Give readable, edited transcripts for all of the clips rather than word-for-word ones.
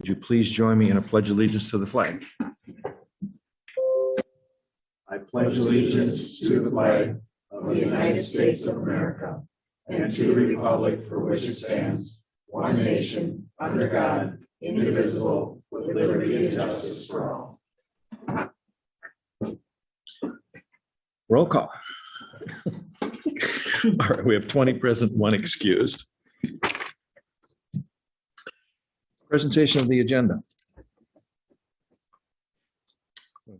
Would you please join me in a pledge of allegiance to the flag? I pledge allegiance to the flag of the United States of America and to the republic for which it stands, one nation, under God, indivisible, with liberty and justice for all. Roll call. All right, we have 20 present, 1 excused. Presentation of the agenda.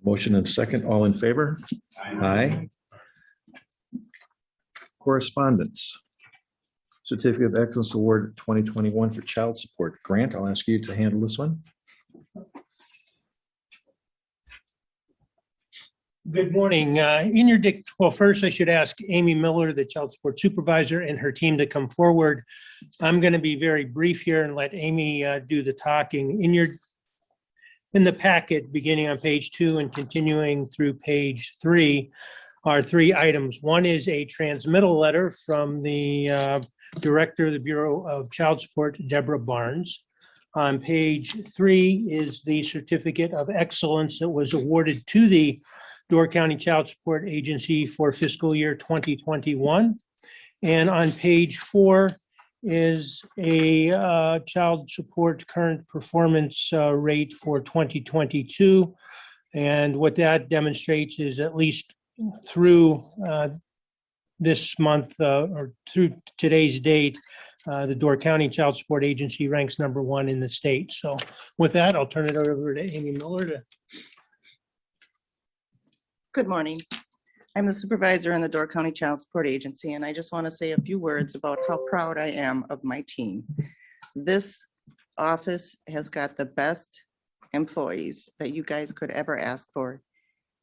Motion and second, all in favor? Aye. Correspondence. Certificate of Excellence Award 2021 for Child Support. Grant, I'll ask you to handle this one. Good morning. In your well, first I should ask Amy Miller, the Child Support Supervisor, and her team to come forward. I'm going to be very brief here and let Amy do the talking. In the packet, beginning on page 2 and continuing through page 3, are 3 items. One is a transmittal letter from the Director of the Bureau of Child Support, Deborah Barnes. On page 3 is the Certificate of Excellence that was awarded to the Door County Child Support Agency for fiscal year 2021. And on page 4 is a child support current performance rate for 2022. And what that demonstrates is, at least through this month or through today's date, the Door County Child Support Agency ranks #1 in the state. So with that, I'll turn it over to Amy Miller to. Good morning. I'm the supervisor in the Door County Child Support Agency, and I just want to say a few words about how proud I am of my team. This office has got the best employees that you guys could ever ask for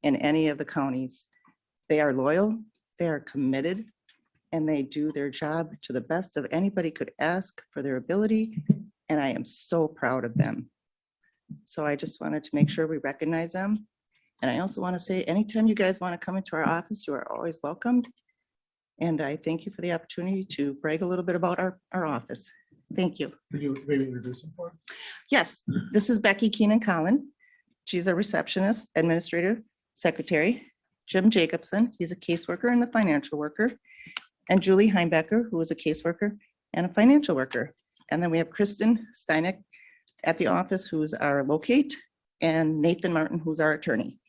in any of the counties. They are loyal, they are committed, and they do their job to the best of anybody could ask for their ability, and I am so proud of them. So I just wanted to make sure we recognize them. And I also want to say, anytime you guys want to come into our office, you are always welcomed. And I thank you for the opportunity to brag a little bit about our office. Thank you. Could you maybe introduce them for us? Yes, this is Becky Canaan Collin. She's a receptionist, administrative secretary. Jim Jacobson, he's a caseworker and a financial worker. And Julie Heimbecker, who is a caseworker and a financial worker. And then we have Kristen Steineck at the office, who's our locate, and Nathan Martin, who's our attorney.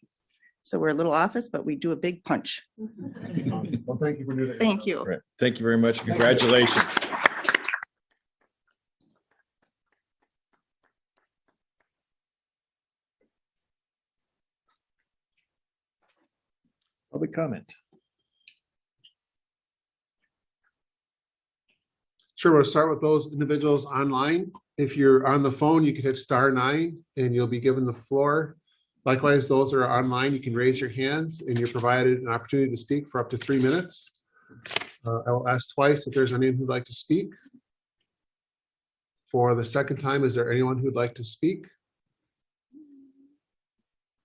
So we're a little office, but we do a big punch. Well, thank you for doing that. Thank you. All right. Thank you very much. Congratulations. Public comment. Sure, we'll start with those individuals online. If you're on the phone, you can hit *9 and you'll be given the floor. Likewise, those that are online, you can raise your hands and you're provided an opportunity to speak for up to 3 minutes. I will ask twice if there's anyone who'd like to speak. For the second time, is there anyone who'd like to speak?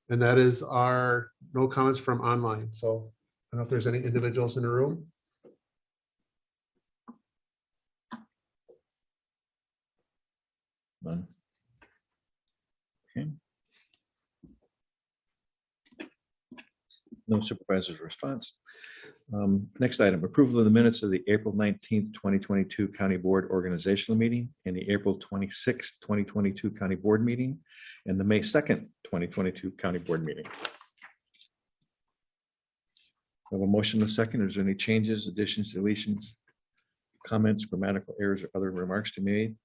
And that is our no comments from online. So I don't know if there's any individuals in the room. None. Okay. No supervisor's response. Next item, approval of the minutes of the April 19th, 2022 County Board Organizational Meeting and the April 26th, 2022 County Board Meeting and the May 2nd, 2022 County Board Meeting. I have a motion and a second. Is there any changes, additions, deletions, comments, grammatical errors, or other remarks to be made?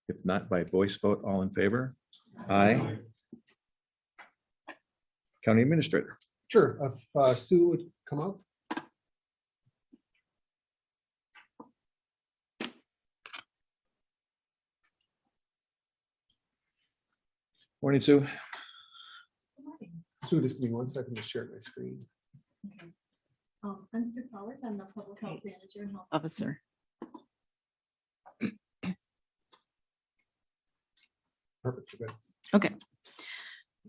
If not, by voice vote, all in favor? Aye. County Administrator. Sure, if Sue would come up. Morning, Sue. Sue, just give me 1 second to share my screen. Okay. I'm Sue Powers. I'm the Public Health Manager and Health Officer. Perfect. You're good. Okay.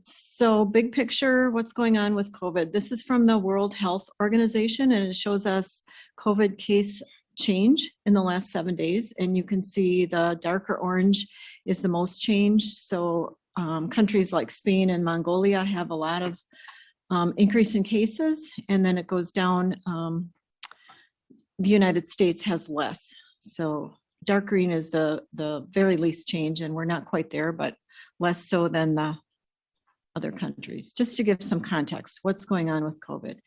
So big picture, what's going on with COVID? This is from the World Health Organization, and it shows us COVID case change in the last 7 days. And you can see the darker orange is the most change. So countries like Spain and Mongolia have a lot of increase in cases, and then it goes down. The United States has less. So dark green is the very least change, and we're not quite there, but less so than the other countries. Just to give some context, what's going on with COVID.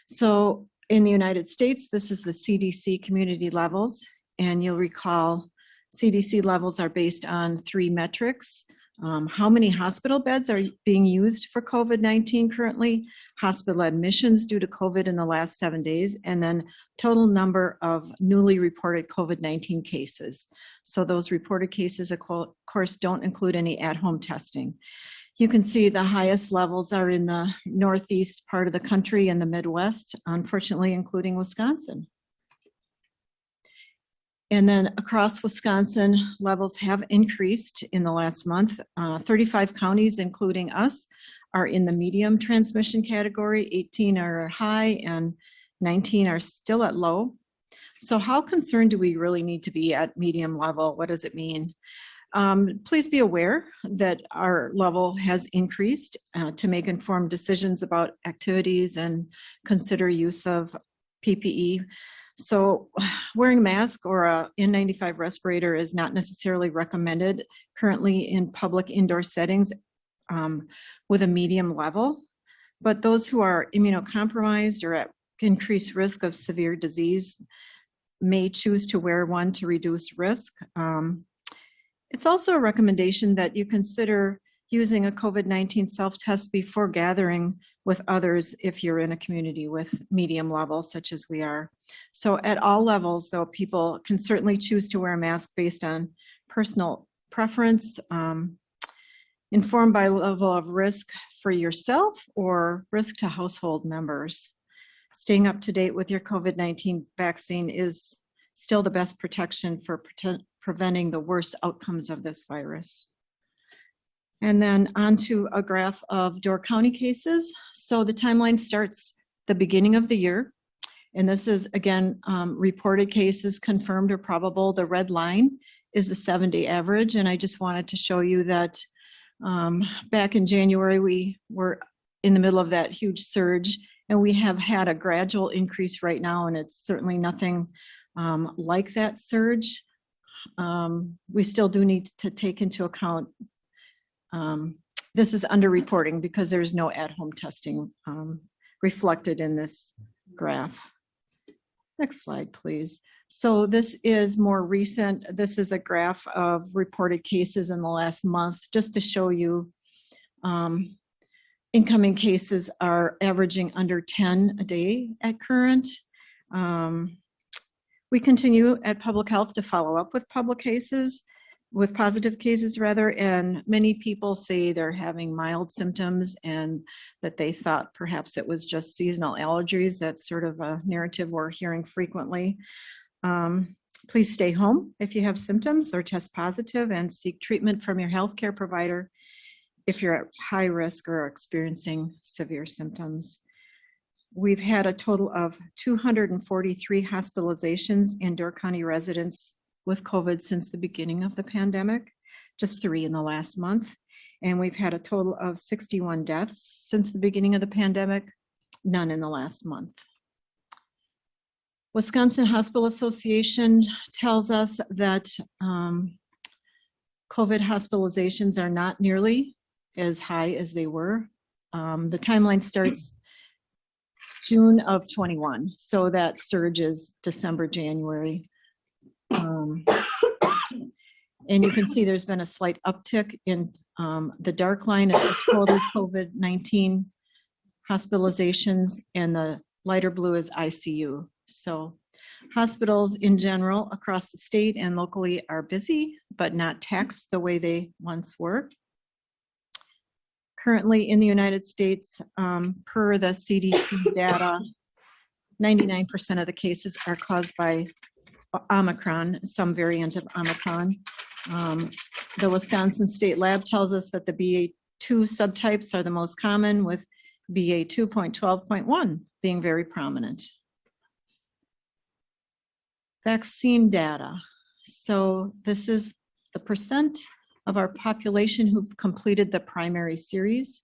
So in the United States, this is the CDC community levels, and you'll recall CDC levels are based on 3 metrics. How many hospital beds are being used for COVID-19 currently, hospital admissions due to COVID in the last 7 days, and then total number of newly reported COVID-19 cases. So those reported cases, of course, don't include any at-home testing. You can see the highest levels are in the northeast part of the country and the Midwest, unfortunately, including Wisconsin. And then across Wisconsin, levels have increased in the last month. 35 counties, including us, are in the medium transmission category. 18 are high and 19 are still at low. So how concerned do we really need to be at medium level? What does it mean? Please be aware that our level has increased to make informed decisions about activities and consider use of PPE. So wearing a mask or a N95 respirator is not necessarily recommended currently in public indoor settings with a medium level, but those who are immunocompromised or at increased risk of severe disease may choose to wear one to reduce risk. It's also a recommendation that you consider using a COVID-19 self-test before gathering with others if you're in a community with medium levels such as we are. So at all levels, though, people can certainly choose to wear a mask based on personal preference, informed by level of risk for yourself or risk to household members. Staying up to date with your COVID-19 vaccine is still the best protection for preventing the worst outcomes of this virus. And then onto a graph of Door County cases. So the timeline starts the beginning of the year. And this is, again, reported cases, confirmed or probable. The red line is the 7-day average. And I just wanted to show you that back in January, we were in the middle of that huge surge. And we have had a gradual increase right now. And it's certainly nothing like that surge. We still do need to take into account this is underreporting because there's no at-home testing reflected in this graph. Next slide, please. So this is more recent. This is a graph of reported cases in the last month, just to show you incoming cases are averaging under 10 a day at current. We continue at Public Health to follow up with positive cases rather, and many people say they're having mild symptoms and that they thought perhaps it was just seasonal allergies. That's sort of a narrative we're hearing frequently. Please stay home if you have symptoms or test positive and seek treatment from your healthcare provider if you're at high risk or experiencing severe symptoms. We've had a total of 243 hospitalizations in Door County residents with COVID since the beginning of the pandemic, just 3 in the last month. And we've had a total of 61 deaths since the beginning of the pandemic, none in the last month. Wisconsin Hospital Association tells us that COVID hospitalizations are not nearly as high as they were. The timeline starts June of 21, so that surge is December, January. And you can see there's been a slight uptick in the dark line of the total COVID-19 hospitalizations, and the lighter blue is ICU. So hospitals in general across the state and locally are busy, but not taxed the way they once were. Currently in the United States, per the CDC data, 99% of the cases are caused by Omicron, some variant of Omicron. The Wisconsin State Lab tells us that the BA2 subtypes are the most common, with BA2.12.1 being very prominent. Vaccine data. So this is the percent of our population who've completed the primary series.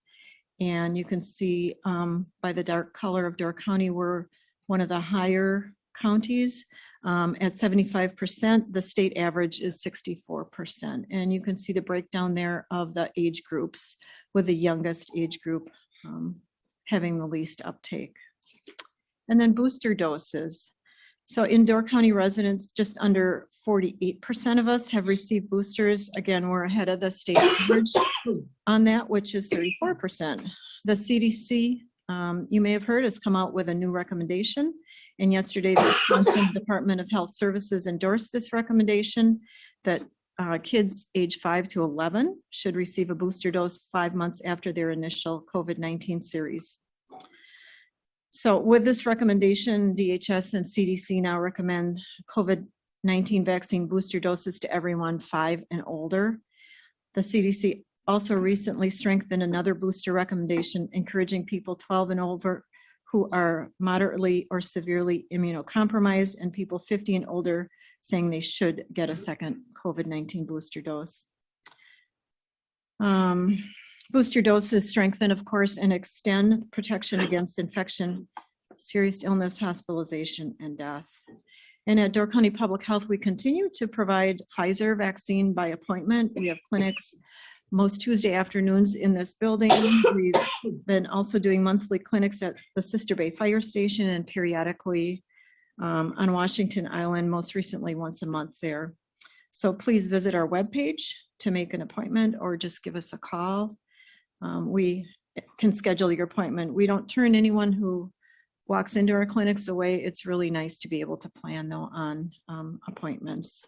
And you can see by the dark color of Door County, we're one of the higher counties at 75%. The state average is 64%. And you can see the breakdown there of the age groups, with the youngest age group having the least uptake. And then booster doses. So in Door County residents, just under 48% of us have received boosters. Again, we're ahead of the state average on that, which is 34%. The CDC, you may have heard, has come out with a new recommendation. And yesterday, the Wisconsin Department of Health Services endorsed this recommendation that kids age 5 to 11 should receive a booster dose 5 months after their initial COVID-19 series. So with this recommendation, DHS and CDC now recommend COVID-19 vaccine booster doses to everyone 5 and older. The CDC also recently strengthened another booster recommendation, encouraging people 12 and over who are moderately or severely immunocompromised, and people 50 and older saying they should get a second COVID-19 booster dose. Booster doses strengthen, of course, and extend protection against infection, serious illness, hospitalization, and death. And at Door County Public Health, we continue to provide Pfizer vaccine by appointment. We have clinics most Tuesday afternoons in this building. We've been also doing monthly clinics at the Sister Bay Fire Station and periodically on Washington Island, most recently once a month there. So please visit our webpage to make an appointment or just give us a call. We can schedule your appointment. We don't turn anyone who walks into our clinics away. It's really nice to be able to plan though on appointments.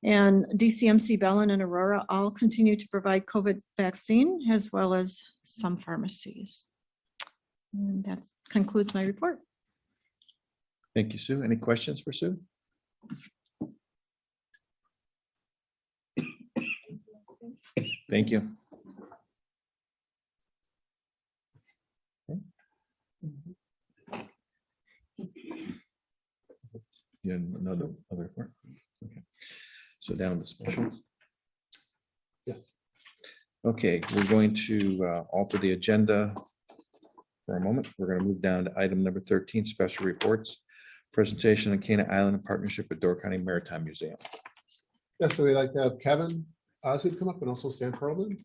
And DCMC, Bellin, and Aurora all continue to provide COVID vaccine, as well as some pharmacies. And that concludes my report. Thank you, Sue. Any questions for Sue? Thank you. Yeah, another report. Okay. So down to specials. Yes. Okay, we're going to alter the agenda for a moment. We're going to move down to item number 13, special reports. Presentation on Canaan Island in partnership with Door County Maritime Museum. Yeah, so we'd like to have Kevin Osgood come up and also Sam Perlman.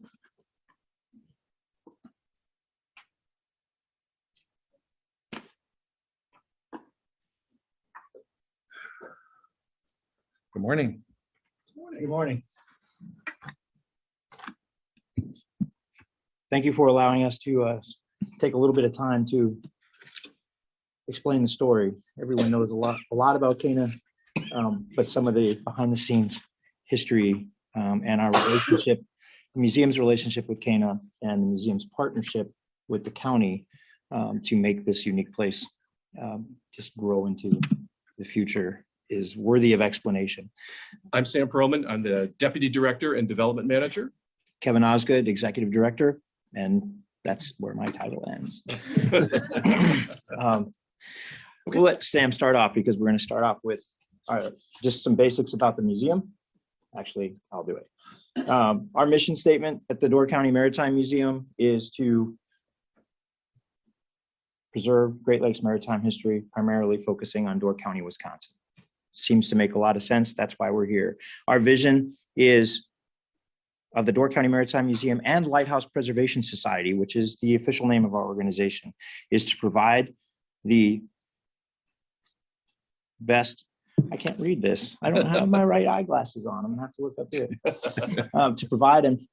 Good morning. Good morning. Thank you for allowing us to take a little bit of time to explain the story. Everyone knows a lot about Canaan, but some of the behind the scenes history and our relationship, the museum's relationship with Canaan and the museum's partnership with the county to make this unique place just grow into the future is worthy of explanation. I'm Sam Perlman. I'm the Deputy Director and Development Manager. Kevin Osgood, Executive Director, and that's where my title ends. We'll let Sam start off because we're going to start off with just some basics about the museum. Actually, I'll do it. Our mission statement at the Door County Maritime Museum is to preserve Great Lakes maritime history, primarily focusing on Door County, Wisconsin. Seems to make a lot of sense. That's why we're here. Our vision is of the Door County Maritime Museum and Lighthouse Preservation Society, which is the official name of our organization, is to provide the best. I can't read this. I don't have my right eyeglasses on. I'm gonna have to look up here. To provide and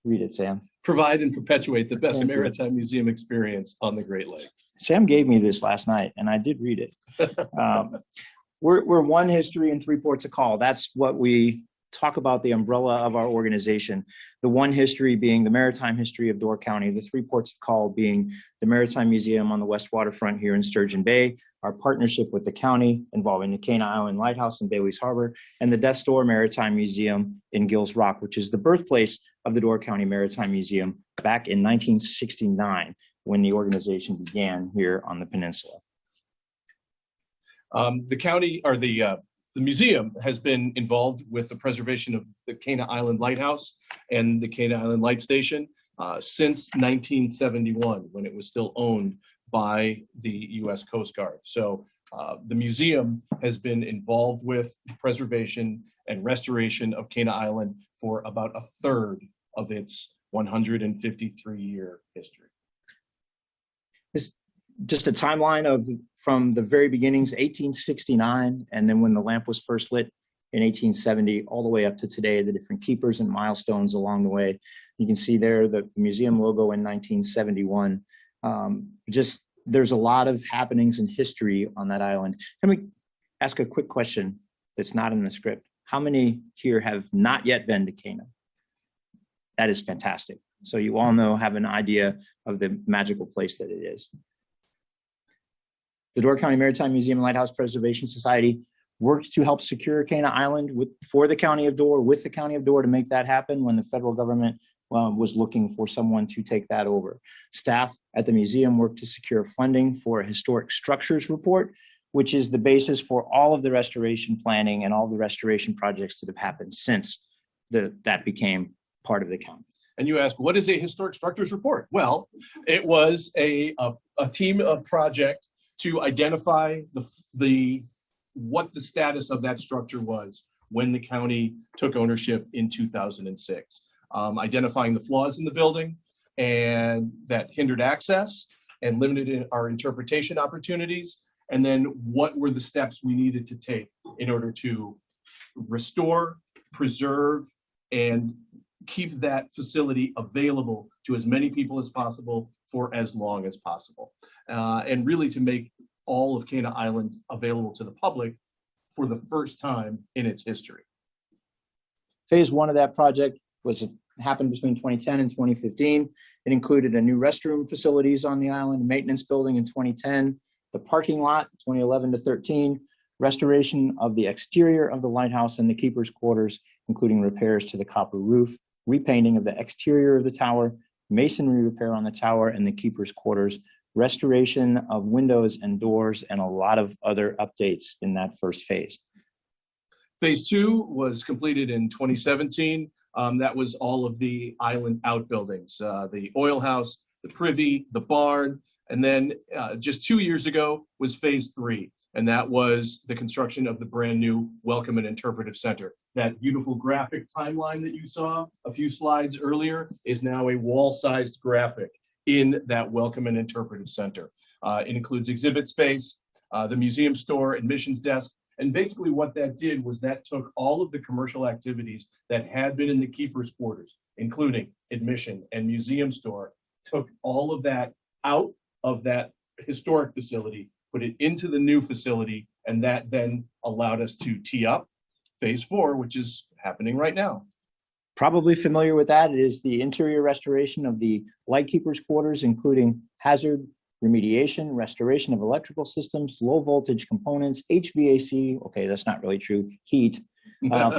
read it, Sam. Provide and perpetuate the best Thank you. maritime museum experience on the Great Lakes. Sam gave me this last night, and I did read it. We're one history and 3 ports of call. That's what we talk about, the umbrella of our organization. The one history being the maritime history of Door County, the 3 ports of call being the Maritime Museum on the west waterfront here in Sturgeon Bay, our partnership with the county involving the Canaan Island Lighthouse in Bailey's Harbor, and the Death's Door Maritime Museum in Gills Rock, which is the birthplace of the Door County Maritime Museum back in 1969 when the organization began here on the peninsula. The county or the museum has been involved with the preservation of the Canaan Island Lighthouse and the Canaan Island Light Station since 1971, when it was still owned by the U.S. Coast Guard. So the museum has been involved with preservation and restoration of Canaan Island for about a third of its 153-year history. Just a timeline of from the very beginnings, 1869, and then when the lamp was first lit in 1870, all the way up to today, the different keepers and milestones along the way. You can see there the museum logo in 1971. Just there's a lot of happenings in history on that island. Let me ask a quick question that's not in the script. How many here have not yet been to Canaan? That is fantastic. So you all have an idea of the magical place that it is. The Door County Maritime Museum and Lighthouse Preservation Society worked to help secure Canaan Island for the County of Door, with the County of Door to make that happen when the federal government was looking for someone to take that over. Staff at the museum worked to secure funding for a historic structures report, which is the basis for all of the restoration planning and all the restoration projects that have happened since that became part of the county. And you ask, what is a historic structures report? Well, it was a team of project to identify what the status of that structure was when the county took ownership in 2006. Identifying the flaws in the building and that hindered access and limited our interpretation opportunities, and then what were the steps we needed to take in order to restore, preserve, and keep that facility available to as many people as possible for as long as possible. And really to make all of Canaan Island available to the public for the first time in its history. Phase one of that project happened between 2010 and 2015. It included a new restroom facilities on the island, maintenance building in 2010, the parking lot 2011 to 13, restoration of the exterior of the lighthouse and the keeper's quarters, including repairs to the copper roof, repainting of the exterior of the tower, masonry repair on the tower and the keeper's quarters, restoration of windows and doors, and a lot of other updates in that first phase. Phase two was completed in 2017. That was all of the island outbuildings, the oil house, the privy, the barn, and then just 2 years ago was phase three, and that was the construction of the brand new Welcome and Interpretive Center. That beautiful graphic timeline that you saw a few slides earlier is now a wall-sized graphic in that Welcome and Interpretive Center. It includes exhibit space, the museum store, admissions desk, and basically what that did was that took all of the commercial activities that had been in the keeper's quarters, including admission and museum store, took all of that out of that historic facility, put it into the new facility, and that then allowed us to tee up phase four, which is happening right now. Probably familiar with that. It is the interior restoration of the lightkeeper's quarters, including hazard remediation, restoration of electrical systems, low voltage components, HVAC, okay, that's not really true, heat,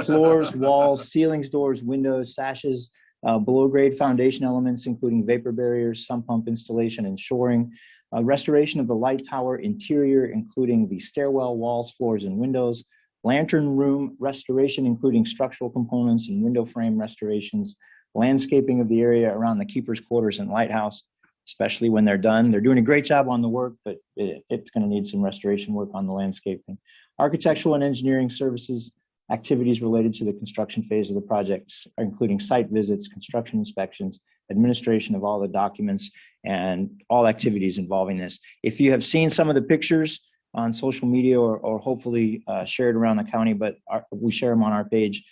floors, walls, ceilings, doors, windows, sashes, below grade foundation elements, including vapor barriers, sump pump installation and shoring, restoration of the light tower interior, including the stairwell, walls, floors, and windows, lantern room restoration, including structural components and window frame restorations, landscaping of the area around the keeper's quarters and lighthouse, especially when they're done. They're doing a great job on the work, but it's going to need some restoration work on the landscaping. Architectural and engineering services, activities related to the construction phase of the projects, including site visits, construction inspections, administration of all the documents, and all activities involving this. If you have seen some of the pictures on social media or hopefully shared around the county, but we share them on our page,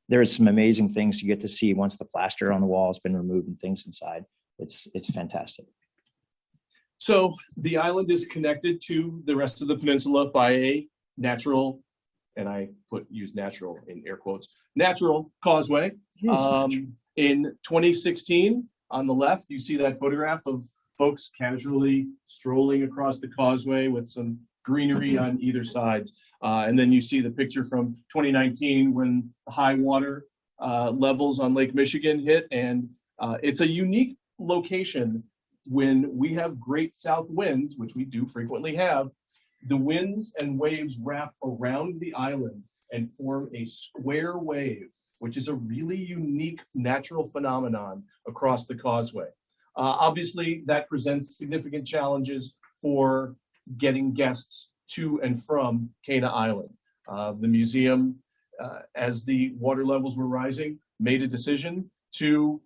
there's some amazing things you get to see once the plaster on the wall has been removed and things inside. It's fantastic. So the island is connected to the rest of the peninsula by a natural, and I use natural in air quotes, natural causeway. In 2016, on the left, you see that photograph of folks casually strolling across the causeway with some greenery on either side. And then you see the picture from 2019 when the high water levels on Lake Michigan hit. And it's a unique location when we have great south winds, which we do frequently have. The winds and waves wrap around the island and form a square wave, which is a really unique natural phenomenon across the Causeway. Obviously, that presents significant challenges for getting guests to and from Canaan Island. The museum, as the water levels were rising, made a decision to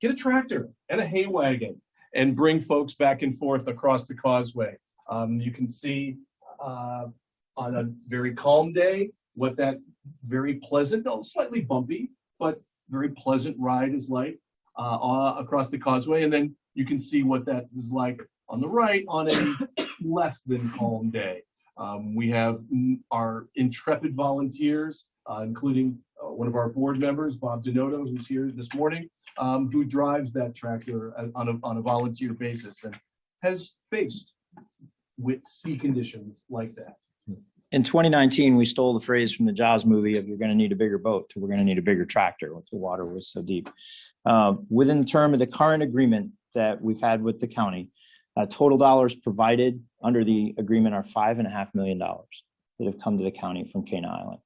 get a tractor and a hay wagon and bring folks back and forth across the Causeway. You can see on a very calm day what that very pleasant, though slightly bumpy, but very pleasant ride is like across the Causeway. And then you can see what that is like on the right on a less than calm day. We have our intrepid volunteers, including one of our board members, Bob Denoto, who's here this morning, who drives that tractor on a volunteer basis and has faced with sea conditions like that. In 2019, we stole the phrase from the Jaws movie of "you're going to need a bigger boat" to "we're going to need a bigger tractor" once the water was so deep. Within the term of the current agreement that we've had with the county, total dollars provided under the agreement are $5.5 million that have come to the county from Canaan Island.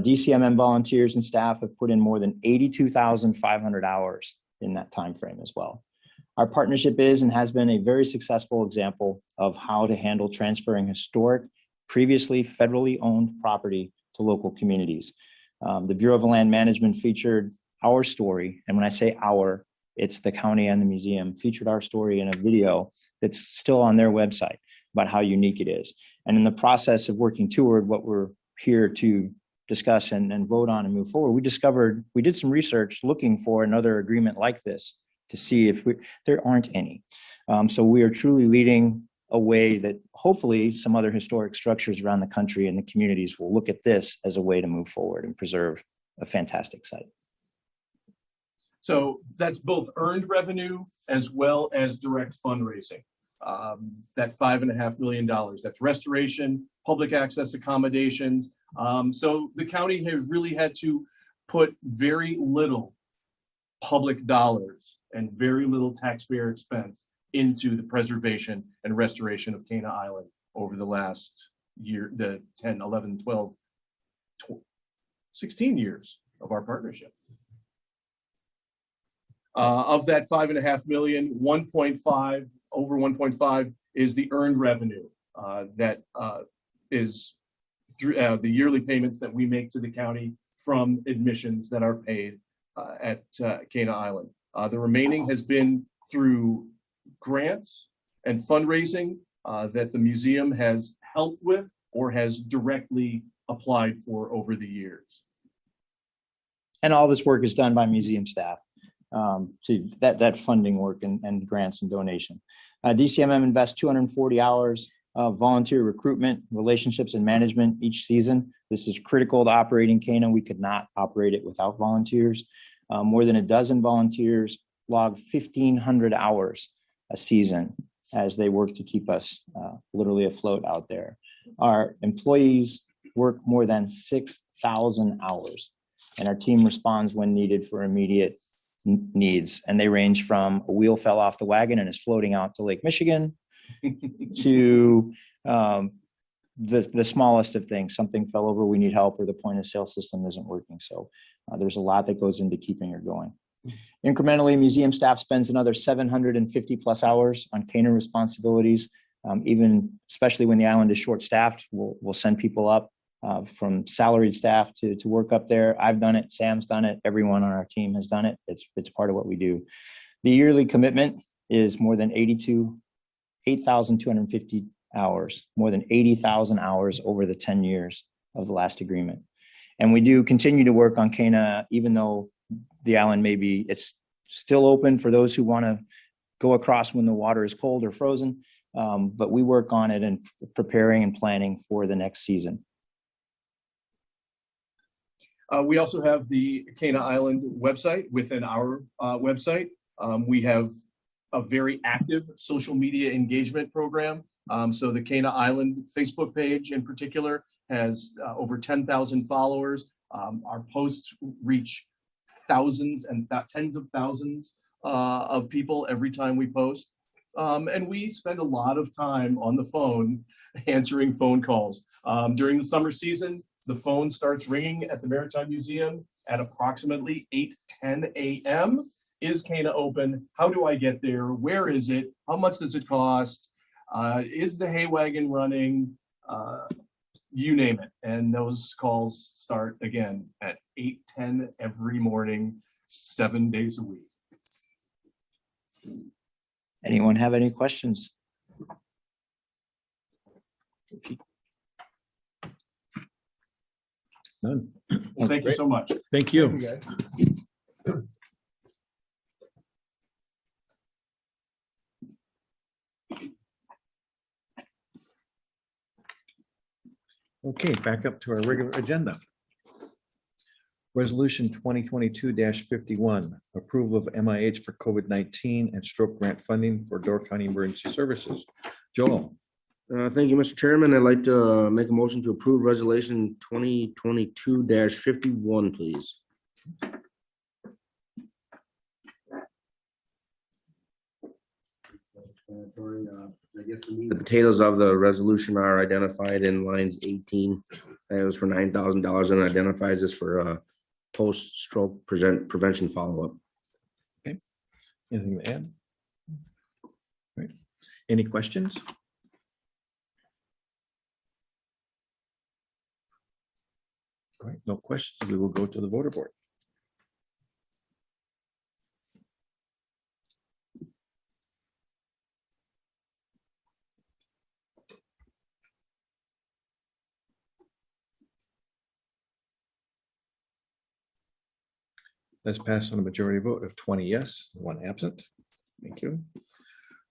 DCMM volunteers and staff have put in more than 82,500 hours in that time frame as well. Our partnership is and has been a very successful example of how to handle transferring historic, previously federally owned property to local communities. The Bureau of Land Management featured our story, and when I say our, it's the county and the museum, featured our story in a video that's still on their website about how unique it is. And in the process of working toward what we're here to discuss and vote on and move forward, we did some research looking for another agreement like this to see if there aren't any. So we are truly leading a way that hopefully some other historic structures around the country and the communities will look at this as a way to move forward and preserve a fantastic site. So that's both earned revenue as well as direct fundraising. That $5.5 million, that's restoration, public access accommodations. So the county has really had to put very little public dollars and very little taxpayer expense into the preservation and restoration of Canaan Island over the last year, the 10, 11, 12, 16 years of our partnership. Of that $5.5 million, over 1.5 is the earned revenue that is through the yearly payments that we make to the county from admissions that are paid at Canaan Island. The remaining has been through grants and fundraising that the museum has helped with or has directly applied for over the years. And all this work is done by museum staff. So that funding work and grants and donation. DCMM invests 240 hours of volunteer recruitment, relationships, and management each season. This is critical to operating Canaan. We could not operate it without volunteers. More than a dozen volunteers log 1,500 hours a season as they work to keep us literally afloat out there. Our employees work more than 6,000 hours, and our team responds when needed for immediate needs. And they range from a wheel fell off the wagon and is floating out to Lake Michigan to the smallest of things. Something fell over, we need help, or the point of sale system isn't working. So there's a lot that goes into keeping it going. Incrementally, museum staff spends another 750 plus hours on Canaan responsibilities. Even especially when the island is short staffed, we'll send people up from salaried staff to work up there. I've done it, Sam's done it, everyone on our team has done it. It's part of what we do. The yearly commitment is more than 8,250 hours, more than 80,000 hours over the 10 years of the last agreement. And we do continue to work on Canaan, even though the island it's still open for those who want to go across when the water is cold or frozen. But we work on it and preparing and planning for the next season. We also have the Canaan Island website within our website. We have a very active social media engagement program. So the Canaan Island Facebook page in particular has over 10,000 followers. Our posts reach thousands and tens of thousands of people every time we post. And we spend a lot of time on the phone answering phone calls. During the summer season, the phone starts ringing at the Maritime Museum at approximately 8:10 a.m. Is Cana open? How do I get there? Where is it? How much does it cost? Is the hay wagon running? You name it. And those calls start again at 8:10 every morning, 7 days a week. Anyone have any questions? None. Well, thank you so much. Thank you. Okay, back up to our regular agenda. Resolution 2022-51, approval of MIH for COVID-19 and stroke grant funding for Door County Emergency Services. Joel, Thank you, Mr. Chairman. I'd like to make a motion to approve resolution 2022-51, please. The potatoes of the resolution are identified in lines 18. That was for $9,000 and identifies this for post-stroke prevention follow-up. anything to add? All right. Any questions? All right, no questions. We will go to the voter board. That's passed on a majority vote of 20 yes, 1 absent. Thank you.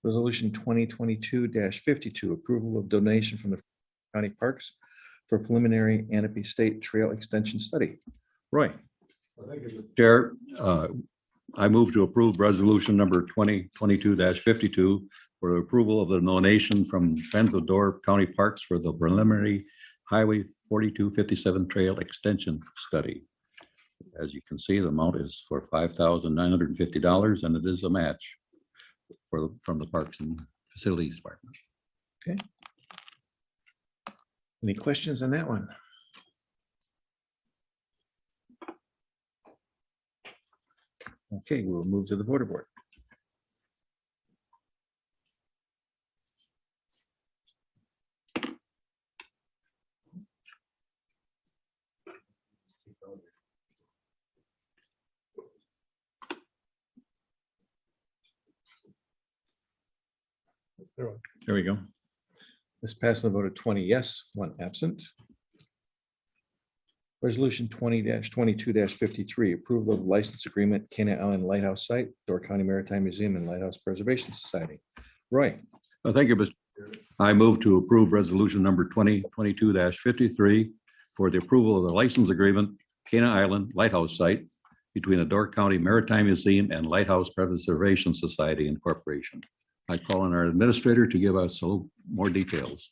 Resolution 2022-52, approval of donation from the county parks for preliminary Anapee State Trail Extension Study. Roy. Chair, I move to approve resolution number 2022-52 for the approval of the donation from Friends of Door County Parks for the preliminary Highway 4257 Trail Extension Study. As you can see, the amount is for $5,950, and it is a match from the Parks and Facilities Department. Okay. Any questions on that one? Okay, we'll move to the voter board. There we go. This passed a vote of 20 yes, 1 absent. Resolution 20-22-53, approval of license agreement, Canaan Island Lighthouse Site, Door County Maritime Museum and Lighthouse Preservation Society. Roy. Thank you, Mr. Chair. I move to approve resolution number 2022-53 for the approval of the license agreement, Canaan Island Lighthouse Site between the Door County Maritime Museum and Lighthouse Preservation Society Incorporation. I call on our administrator to give us a little more details.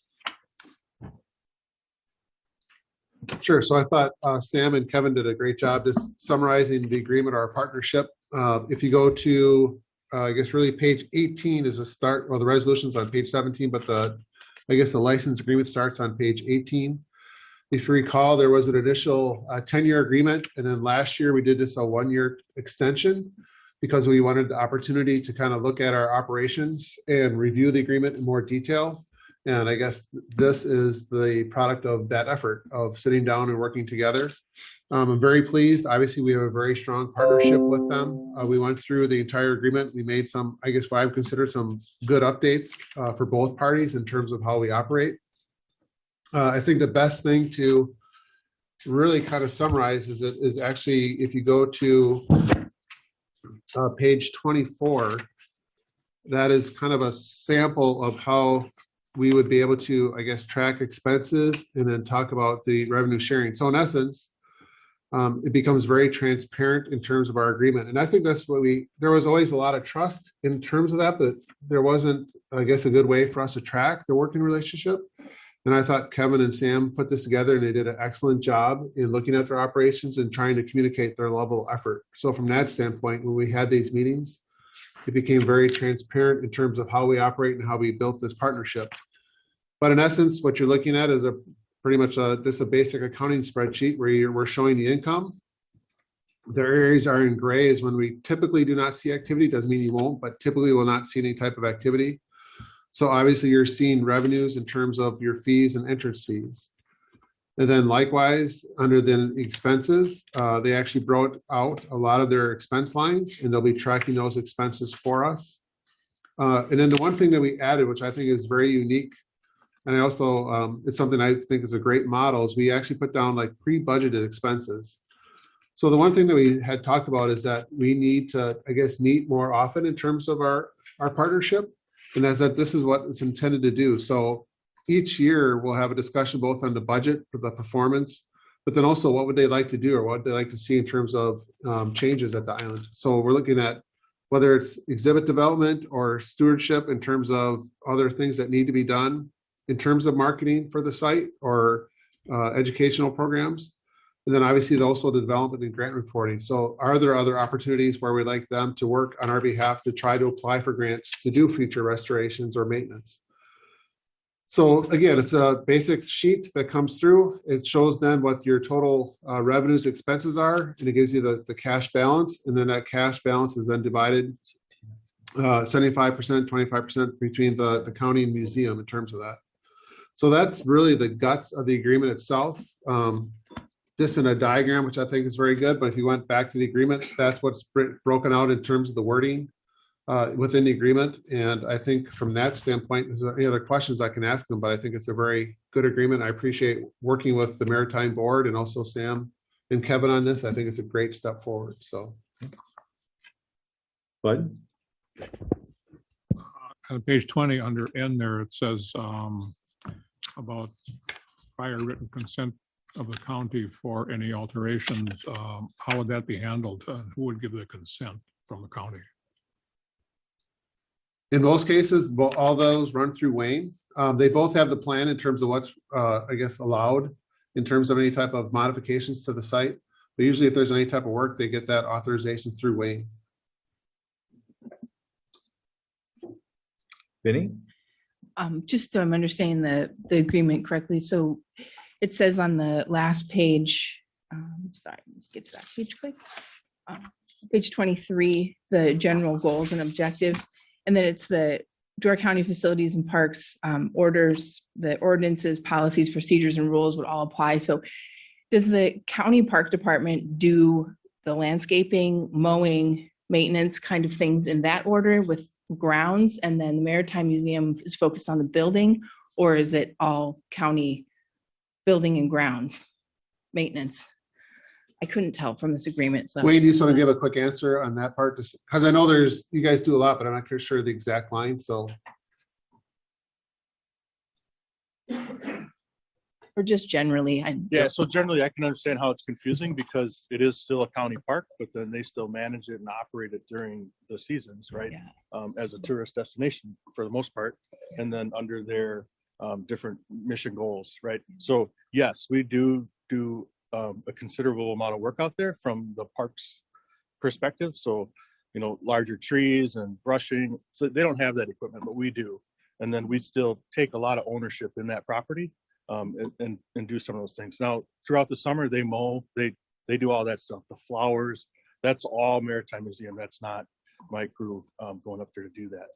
Sure. So I thought Sam and Kevin did a great job just summarizing the agreement, our partnership. If you go to, I guess really page 18 is a start, well, the resolution's on page 17, but I guess the license agreement starts on page 18. If you recall, there was an initial 10-year agreement, and then last year we did this a 1-year extension because we wanted the opportunity to kind of look at our operations and review the agreement in more detail. And I guess this is the product of that effort of sitting down and working together. I'm very pleased. Obviously, we have a very strong partnership with them. We went through the entire agreement. We made some, I guess what I would consider some good updates for both parties in terms of how we operate. I think the best thing to really kind of summarize is actually, if you go to page 24, that is kind of a sample of how we would be able to, I guess, track expenses and then talk about the revenue sharing. So in essence, it becomes very transparent in terms of our agreement. And I think that's what there was always a lot of trust in terms of that, but there wasn't, I guess, a good way for us to track the working relationship. And I thought Kevin and Sam put this together and they did an excellent job in looking at their operations and trying to communicate their level of effort. So from that standpoint, when we had these meetings, it became very transparent in terms of how we operate and how we built this partnership. But in essence, what you're looking at is pretty much just a basic accounting spreadsheet where we're showing the income. The areas are in gray is when we typically do not see activity. Doesn't mean you won't, but typically will not see any type of activity. So obviously you're seeing revenues in terms of your fees and entrance fees. And then likewise, under the expenses, they actually brought out a lot of their expense lines, and they'll be tracking those expenses for us. And then the one thing that we added, which I think is very unique, and I also, it's something I think is a great model, is we actually put down like pre-budgeted expenses. So the one thing that we had talked about is that we need to, I guess, meet more often in terms of our partnership. And that's that this is what it's intended to do. So each year we'll have a discussion both on the budget for the performance, but then also what would they like to do or what they like to see in terms of changes at the island. So we're looking at whether it's exhibit development or stewardship in terms of other things that need to be done in terms of marketing for the site or educational programs. And then obviously also the development and grant reporting. So are there other opportunities where we'd like them to work on our behalf to try to apply for grants to do future restorations or maintenance? So again, it's a basic sheet that comes through. It shows then what your total revenues expenses are, and it gives you the cash balance. And then that cash balance is then divided 75%, 25% between the county and museum in terms of that. So that's really the guts of the agreement itself. This in a diagram, which I think is very good, but if you went back to the agreement, that's what's broken out in terms of the wording within the agreement. And I think from that standpoint, if there's any other questions I can ask them, but I think it's a very good agreement. I appreciate working with the Maritime Board and also Sam and Kevin on this. I think it's a great step forward, so. Bud? On page 20 under N there, it says about prior written consent of the county for any alterations. How would that be handled? Who would give the consent from the county? In most cases, all those run through Wayne. They both have the plan in terms of what's, I guess, allowed in terms of any type of modifications to the site. But usually if there's any type of work, they get that authorization through Wayne. Vinny? Just so I'm understanding the agreement correctly. So it says on the last page, sorry, let's get to that page quick. Page 23, the general goals and objectives. And then it's the Door County Facilities and Parks orders, the ordinances, policies, procedures, and rules would all apply. So does the county park department do the landscaping, mowing, maintenance kind of things in that order with grounds? And then the Maritime Museum is focused on the building, or is it all county building and grounds maintenance? I couldn't tell from this agreement. So Wayne, do you just want to give a quick answer on that part? Because I know you guys do a lot, but I'm not sure the exact line, so. Or just generally? Yeah, so generally I can understand how it's confusing because it is still a county park, but then they still manage it and operate it during the seasons, right? Yeah. As a tourist destination for the most part, and then under their different mission goals, right? So yes, we do a considerable amount of work out there from the parks perspective. So, larger trees and brushing. So they don't have that equipment, but we do. And then we still take a lot of ownership in that property and do some of those things. Now, throughout the summer, they mow, they do all that stuff. The flowers, that's all Maritime Museum. That's not my crew going up there to do that,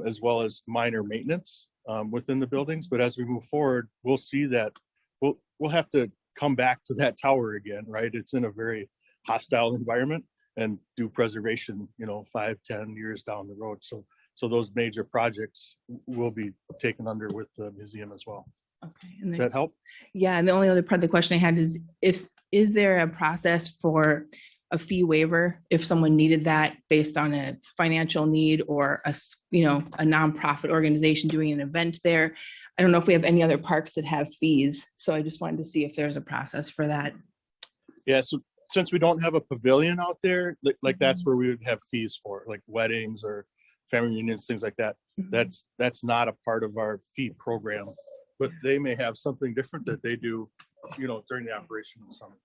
as well as minor maintenance within the buildings. But as we move forward, we'll see that we'll have to come back to that tower again, right? It's in a very hostile environment and do preservation, 5-10 years down the road. So those major projects will be taken under with the museum as well. Okay. Does that help? Yeah. And the only other part of the question I had is there a process for a fee waiver if someone needed that based on a financial need or a nonprofit organization doing an event there? I don't know if we have any other parks that have fees. So I just wanted to see if there's a process for that. Yeah. So since we don't have a pavilion out there, like that's where we would have fees for, like weddings or family reunions, things like that. That's not a part of our fee program, but they may have something different that they do during the operation of the summer.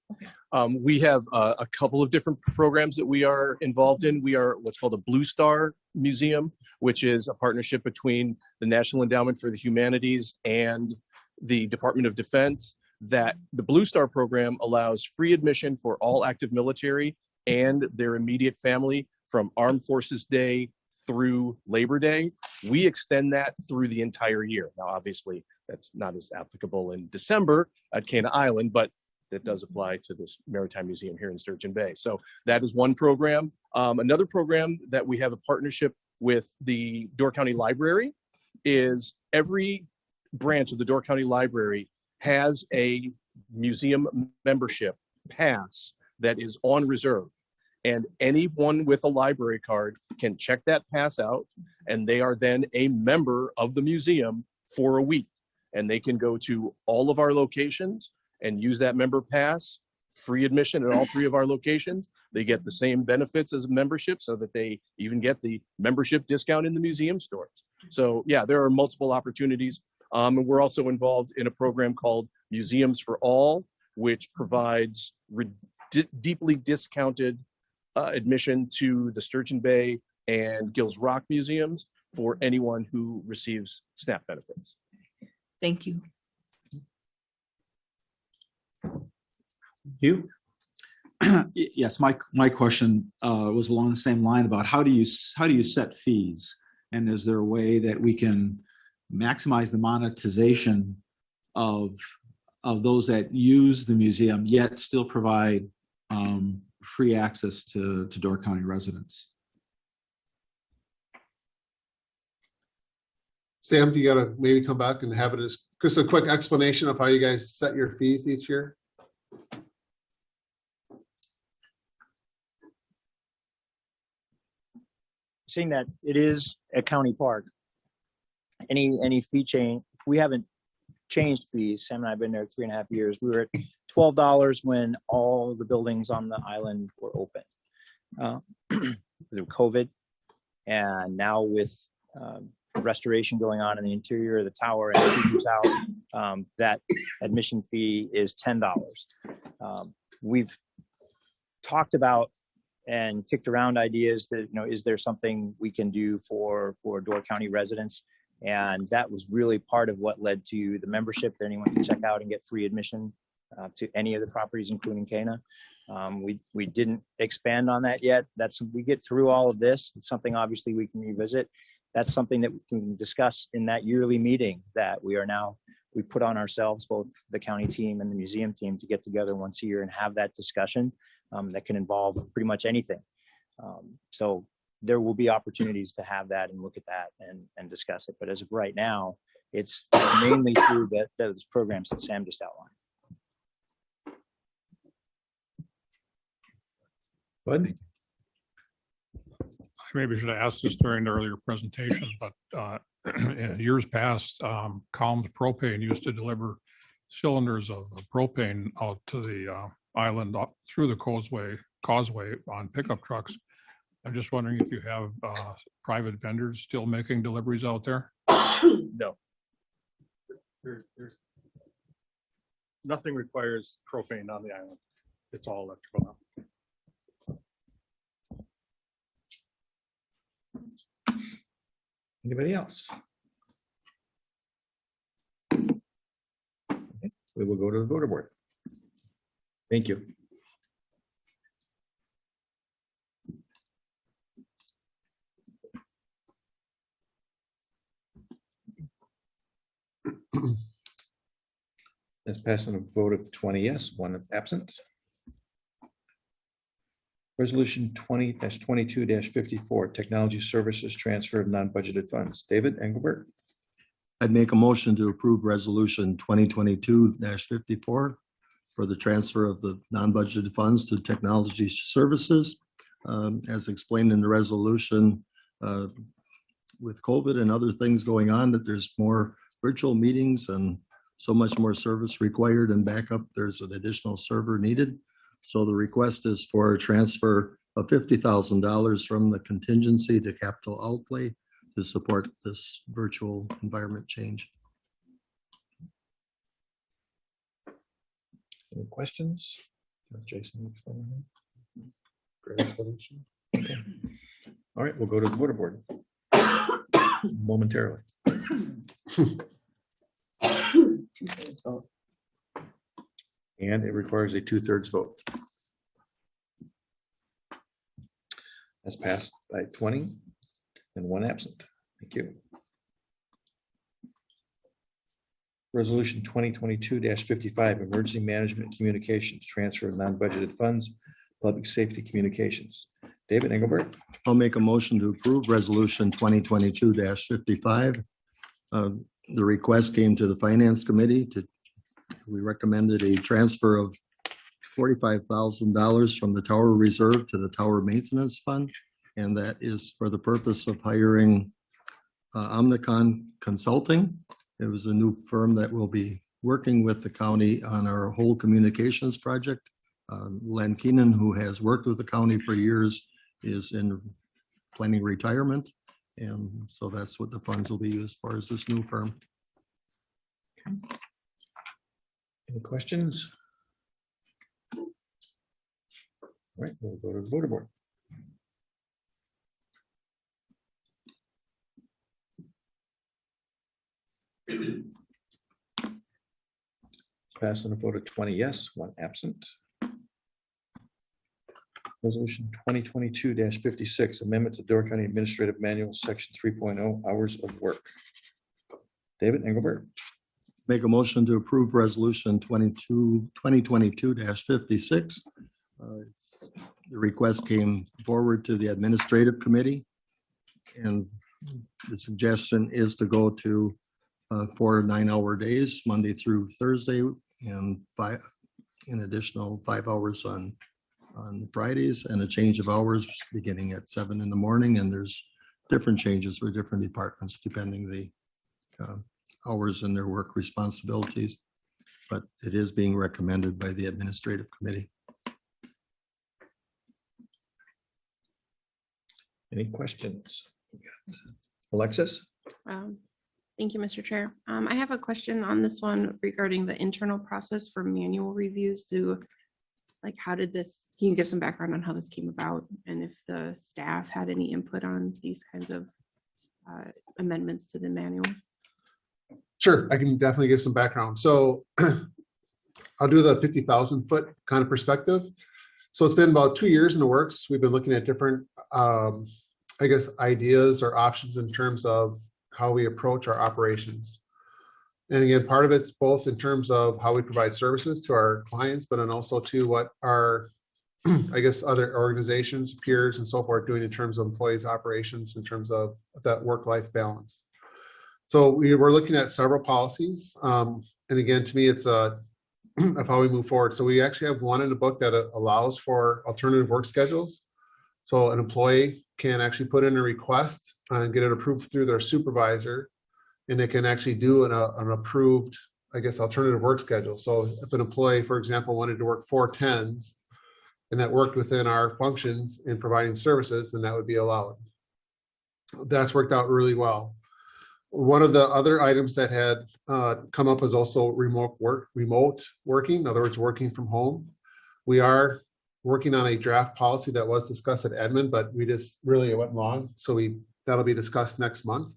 We have a couple of different programs that we are involved in. We are what's called a Blue Star Museum, which is a partnership between the National Endowment for the Humanities and the Department of Defense. That the Blue Star program allows free admission for all active military and their immediate family from Armed Forces Day through Labor Day. We extend that through the entire year. Now, obviously, that's not as applicable in December at Canaan Island, but that does apply to this Maritime Museum here in Sturgeon Bay. So that is one program. Another program that we have a partnership with the Door County Library is every branch of the Door County Library has a museum membership pass that is on reserve. And anyone with a library card can check that pass out, and they are then a member of the museum for a week. And they can go to all of our locations and use that member pass, free admission at all three of our locations. They get the same benefits as a membership, so that they even get the membership discount in the museum stores. So yeah, there are multiple opportunities. And we're also involved in a program called Museums for All, which provides deeply discounted admission to the Sturgeon Bay and Gills Rock museums for anyone who receives SNAP benefits. Thank you. You? Yes, my question was along the same line about how do you set fees? And is there a way that we can maximize the monetization of those that use the museum, yet still provide free access to Door County residents? Sam, do you gotta maybe come back and have it as just a quick explanation of how you guys set your fees each year? Seeing that it is a county park, any fee change, we haven't changed fees. Sam and I have been there 3.5 years. We were at $12 when all the buildings on the island were open. Through COVID, and now with restoration going on in the interior of the tower and the teacher's house, that admission fee is $10. We've talked about and kicked around ideas that, is there something we can do for Door County residents? And that was really part of what led to the membership that anyone can check out and get free admission to any of the properties, including Canaan. We didn't expand on that yet. We get through all of this. It's something obviously we can revisit. That's something that we can discuss in that yearly meeting that we put on ourselves, both the county team and the museum team, to get together once a year and have that discussion that can involve pretty much anything. So there will be opportunities to have that and look at that and discuss it. But as of right now, it's mainly through those programs that Sam just outlined. Bud? I maybe should have asked this during the earlier presentation, but in years past, Calms Propane used to deliver cylinders of propane out to the island up through the Causeway on pickup trucks. I'm just wondering if you have private vendors still making deliveries out there? No. There's nothing requires propane on the island. It's all electrical now. Anybody else? Okay, we will go to the voter board. Thank you. That's passed on a vote of 20 yes, 1 absent. Resolution 20-22-54, Technology Services Transfer of Non-Budgeted Funds. David Engelbert. I'd make a motion to approve resolution 2022-54 for the transfer of the non-budgeted funds to technology services. As explained in the resolution, with COVID and other things going on, that there's more virtual meetings and so much more service required and backup. There's an additional server needed. So the request is for a transfer of $50,000 from the contingency to capital outlay to support this virtual environment change. Any questions? Jason? Explain that? Great explanation. Okay. All right, we'll go to the water board momentarily. And it requires a 2/3 vote. That's passed by 20 and 1 absent. Thank you. Resolution 2022-55, Emergency Management Communications, Transfer of Non-Budgeted Funds, Public Safety Communications. David Engelbert. I'll make a motion to approve resolution 2022-55. The request came to the Finance Committee we recommended a transfer of $45,000 from the Tower Reserve to the Tower Maintenance Fund. And that is for the purpose of hiring Omnicon Consulting. It was a new firm that will be working with the county on our whole communications project. Len Canaan, who has worked with the county for years, is in planning retirement. And so that's what the funds will be used for, is this new firm. Any questions? All right, we'll go to the voter board. Passed on a vote of 20 yes, 1 absent. Resolution 2022-56, amendment to Door County Administrative Manual, Section 3.0, hours of work. David Engelbert. Make a motion to approve resolution 2022-56. The request came forward to the administrative committee. And the suggestion is to go to 4 9-hour days, Monday through Thursday, and an additional 5 hours on Fridays, and a change of hours beginning at 7 in the morning. And there's different changes for different departments depending the hours and their work responsibilities, but it is being recommended by the administrative committee. Any questions? Alexis? Thank you, Mr. Chair. I have a question on this one regarding the internal process for manual reviews. How did this, can you give some background on how this came about, and if the staff had any input on these kinds of amendments to the manual? Sure, I can definitely give some background. So I'll do the 50,000 foot kind of perspective. So it's been about 2 years in the works. We've been looking at different, ideas or options in terms of how we approach our operations. And again, part of it's both in terms of how we provide services to our clients, but then also to what our, other organizations, peers and so forth doing in terms of employees' operations, in terms of that work-life balance. So we were looking at several policies. And again, to me, it's of how we move forward. So we actually have one in the book that allows for alternative work schedules. So an employee can actually put in a request and get it approved through their supervisor, and they can actually do an approved, alternative work schedule. So if an employee, for example, wanted to work 4 10s and that worked within our functions in providing services, then that would be allowed. That's worked out really well. One of the other items that had come up is also remote working, in other words, working from home. We are working on a draft policy that was discussed at Edmond, but it went long. So that'll be discussed next month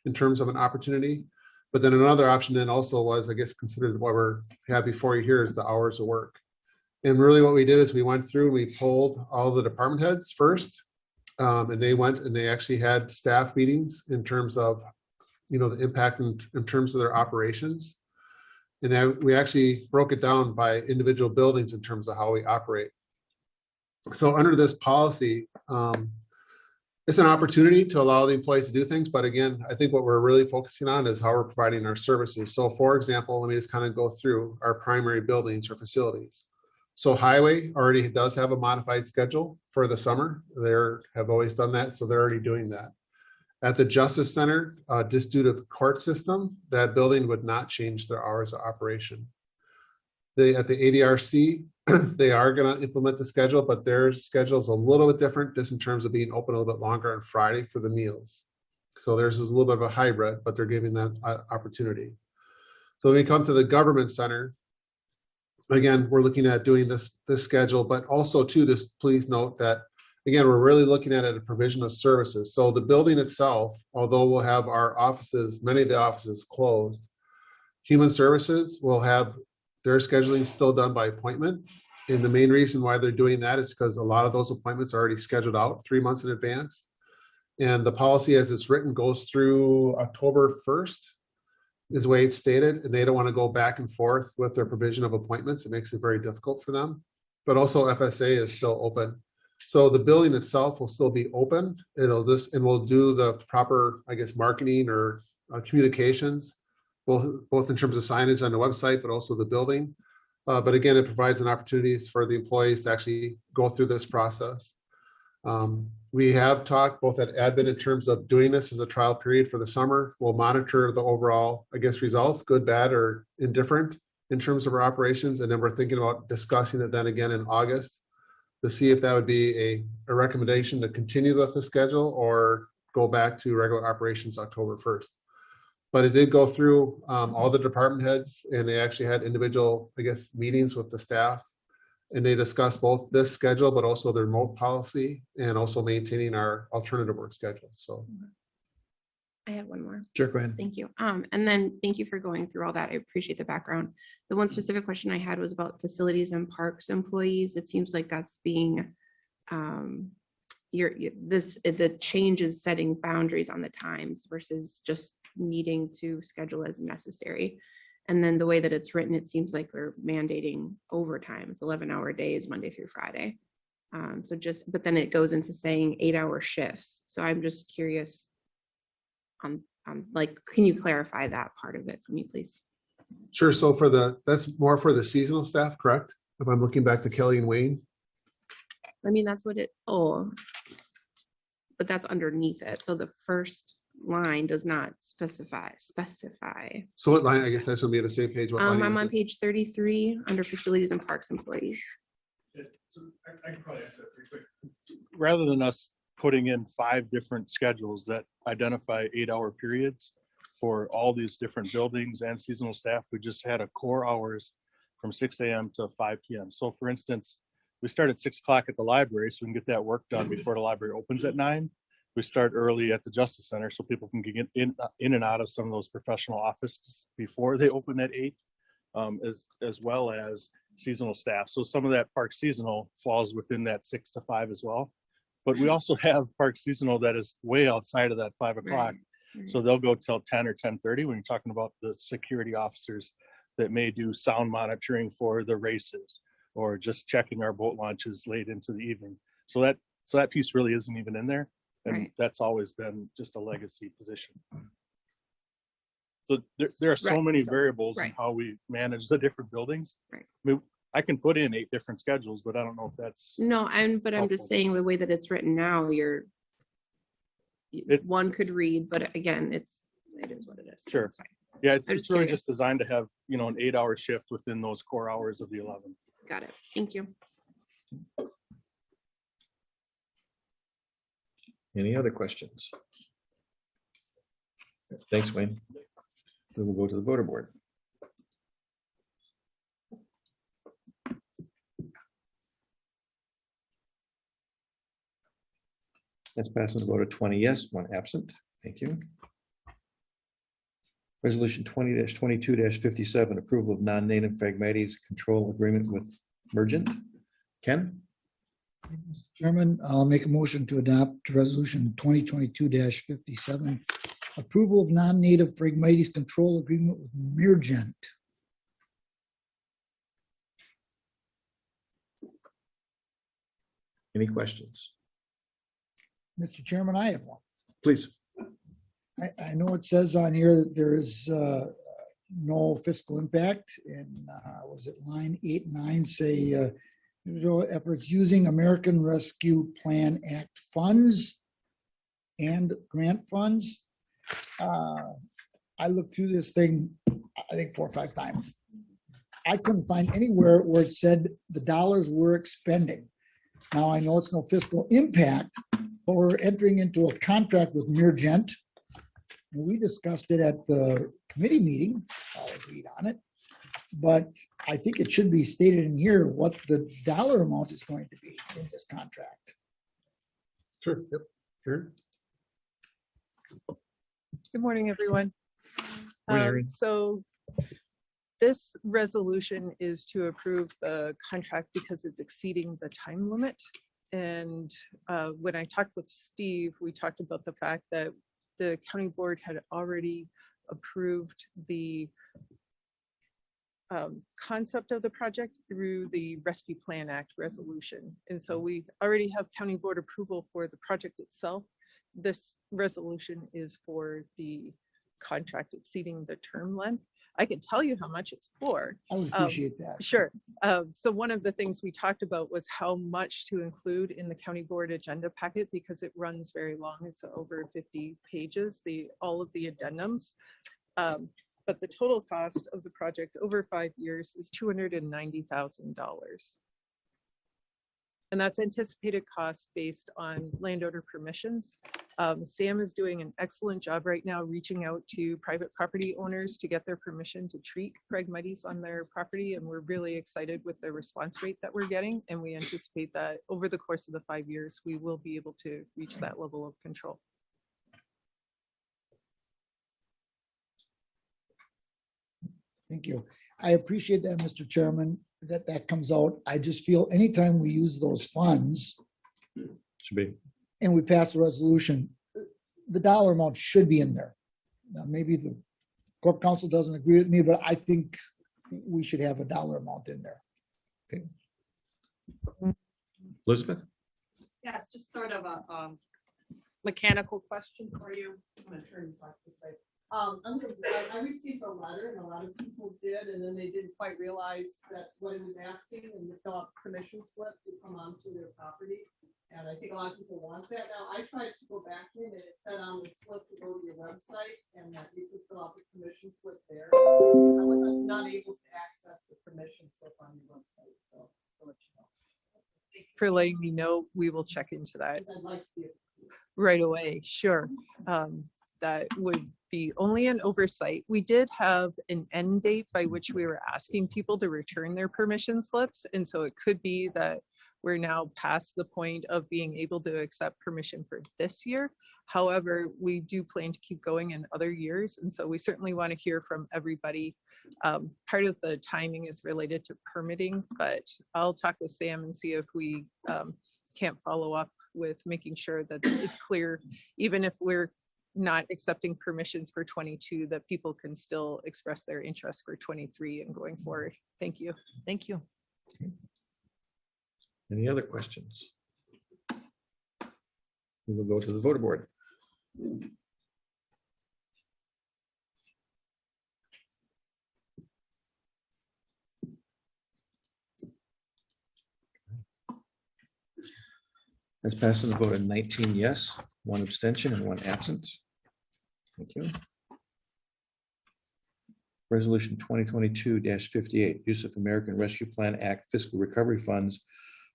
in terms of an opportunity. But then another option then also was, considered what we have before you here is the hours of work. And really what we did is we went through and we polled all the department heads first. And they went and they actually had staff meetings in terms of, the impact in terms of their operations. And then we actually broke it down by individual buildings in terms of how we operate. So under this policy, it's an opportunity to allow the employees to do things. But again, I think what we're really focusing on is how we're providing our services. So for example, let me just kind of go through our primary buildings or facilities. So Highway already does have a modified schedule for the summer. They have always done that. So they're already doing that. At the Justice Center, just due to the court system, that building would not change their hours of operation. At the ADRC, they are going to implement the schedule, but their schedule is a little bit different just in terms of being open a little bit longer on Friday for the meals. So theirs is a little bit of a hybrid, but they're giving that opportunity. So when we come to the Government Center, again, we're looking at doing this schedule, but also too, just please note that, again, we're really looking at a provision of services. So the building itself, although we'll have our offices, many of the offices closed, Human Services will have their scheduling still done by appointment. And the main reason why they're doing that is because a lot of those appointments are already scheduled out 3 months in advance. And the policy as it's written goes through October 1st is the way it's stated. And they don't want to go back and forth with their provision of appointments. It makes it very difficult for them. But also FSA is still open. So the building itself will still be open. And we'll do the proper, I guess, marketing or communications, both in terms of signage on the website, but also the building. But again, it provides an opportunity for the employees to actually go through this process. We have talked both at admin in terms of doing this as a trial period for the summer. We'll monitor the overall, I guess, results, good, bad, or indifferent in terms of our operations. And then we're thinking about discussing it then again in August to see if that would be a recommendation to continue with the schedule or go back to regular operations October 1st. But it did go through all the department heads, and they actually had individual, I guess, meetings with the staff. And they discussed both this schedule, but also the remote policy and also maintaining our alternative work schedule. So I have one more. Sure, go ahead. Thank you. And then thank you for going through all that. I appreciate the background. The one specific question I had was about facilities and parks employees. It seems like that's being, the change is setting boundaries on the times versus just needing to schedule as necessary. And then the way that it's written, it seems like we're mandating overtime. It's 11-hour days, Monday through Friday. But then it goes into saying 8-hour shifts. So I'm just curious on like, can you clarify that part of it for me, please? sure. So that's more for the seasonal staff, correct? If I'm looking back to Kelly and Wayne. I mean, that's what but that's underneath it. So the first line does not specify. So what line? I guess I should be on the same page. What line? I'm on page 33 under facilities and parks employees. I can probably answer that pretty quick. Rather than us putting in 5 different schedules that identify 8-hour periods for all these different buildings and seasonal staff, we just had a core hours from 6 a.m. to 5 p.m. So for instance, we start at 6 o'clock at the library so we can get that work done before the library opens at 9. We start early at the Justice Center so people can get in and out of some of those professional offices before they open at 8, as well as seasonal staff. So some of that park seasonal falls within that 6 to 5 as well. But we also have park seasonal that is way outside of that 5 o'clock. Right. So they'll go till 10 or 10:30 when you're talking about the security officers that may do sound monitoring for the races or just checking our boat launches late into the evening. So that piece really isn't even in there. And Right. that's always been just a legacy position. So there are so many variables in how we manage the different buildings. Right. I mean, I can put in 8 different schedules, but I don't know if that's. No, I'm helpful. just saying the way that it's written now, one could read, but again, it is what it is. So Sure. it's fine. Yeah, I'm it's just really curious. just designed to have, an 8-hour shift within those core hours of the 11. Got it. Thank you. Any other questions? Thanks, Wayne. We will go to the voter board. That's passing the vote of 20 yes, 1 absent. Thank you. Resolution 20-22-57, approval of non-native Phragmites control agreement with Mergent. Ken? Chairman, I'll make a motion to adopt resolution 2022-57, approval of non-native Phragmites control agreement with Mergent. Any questions? Mr. Chairman, I have one. Please. I know it says on here that there is no fiscal impact, and was it line 8 and 9 say efforts using American Rescue Plan Act funds and grant funds. I looked through this thing, I think 4 or 5 times. I couldn't find anywhere where it said the dollars we're expending. Now I know it's no fiscal impact, but we're entering into a contract with Mergent. And we discussed it at the committee meeting. I'll agreed on it. but I think it should be stated in here what the dollar amount is going to be in this contract. Sure, yep, sure. Good morning, everyone. Morning, Erin. So this resolution is to approve the contract because it's exceeding the time limit. And when I talked with Steve, we talked about the fact that the county board had already approved the concept of the project through the Rescue Plan Act resolution. And so we already have county board approval for the project itself. This resolution is for the contract exceeding the term length. I can tell you how much it's for. I would appreciate that. Sure. So one of the things we talked about was how much to include in the county board agenda packet because it runs very long. It's over 50 pages, all of the addendums. But the total cost of the project over 5 years is $290,000. And that's anticipated cost based on landowner permissions. Sam is doing an excellent job right now reaching out to private property owners to get their permission to treat phragmites on their property. And we're really excited with the response rate that we're getting. And we anticipate that over the course of the 5 years, we will be able to reach that level of control. Thank you. I appreciate that, Mr. Chairman, that comes out. I just feel anytime we use those funds Should be. and we pass a resolution, the dollar amount should be in there. Now, maybe the Corp Council doesn't agree with me, but I think we should have a dollar amount in there. Okay. Elizabeth? Yeah, it's just sort of a mechanical question for you. I'm gonna turn back this way. I received a letter and a lot of people did, and then they didn't quite realize that what it was asking and to fill out permission slip to come onto their property. And I think a lot of people want that. Now, I tried to go back in and it said on the slip to go to your website and that you could fill out the permission slip there. I was not able to access the permission slip on your website, so I'll let you know. For letting me know, we will check into that I'd like to be able to. right away. Sure. That would be only an oversight. We did have an end date by which we were asking people to return their permission slips. And so it could be that we're now past the point of being able to accept permission for this year. However, we do plan to keep going in other years. And so we certainly want to hear from everybody. Part of the timing is related to permitting, but I'll talk with Sam and see if we can't follow up with making sure that it's clear, even if we're not accepting permissions for 22, that people can still express their interest for 23 and going forward. Thank you. Thank you. Any other questions? We will go to the voter board. That's passed in the vote of 19 yes, 1 abstention and 1 absent. Thank you. Resolution 2022-58, use of American Rescue Plan Act fiscal recovery funds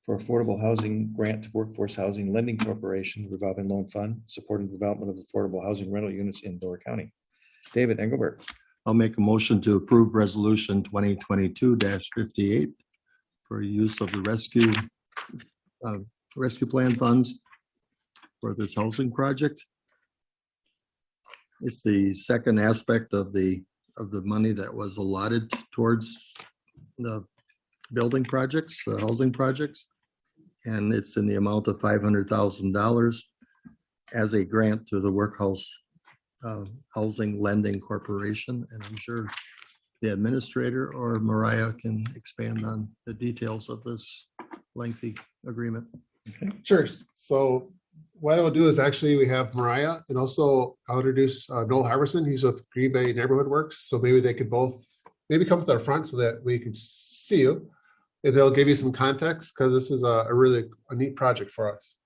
for affordable housing grant to Workforce Housing Lending Corporation Revolving Loan Fund, supporting the development of affordable housing rental units in Door County. David Engelbert. I'll make a motion to approve resolution 2022-58 for use of the rescue plan funds for this housing project. It's the second aspect of the money that was allotted towards the building projects, the housing projects. And it's in the amount of $500,000 as a grant to the Workhouse Housing Lending Corporation. And I'm sure the administrator or Mariah can expand on the details of this lengthy agreement. Sure. So what I will do is actually we have Mariah and also I'll introduce Noel Harrison. He's with Green Bay Neighborhood Works. So maybe they could both maybe come to the front so that we can see you. And they'll give you some context because this is a really neat project for us.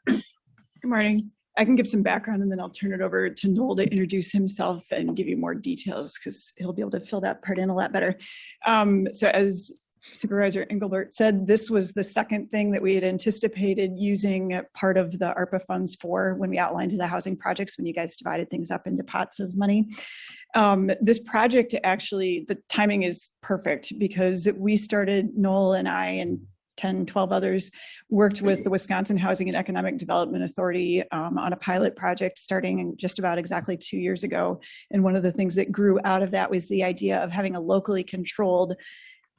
Good morning. I can give some background and then I'll turn it over to Noel to introduce himself and give you more details because he'll be able to fill that part in a lot better. So as Supervisor Engelbert said, this was the second thing that we had anticipated using part of the ARPA funds for when we outlined the housing projects, when you guys divided things up into pots of money. This project, actually, the timing is perfect because we started, Noel and I and 10, 12 others worked with the Wisconsin Housing and Economic Development Authority on a pilot project starting in just about exactly 2 years ago. And one of the things that grew out of that was the idea of having a locally controlled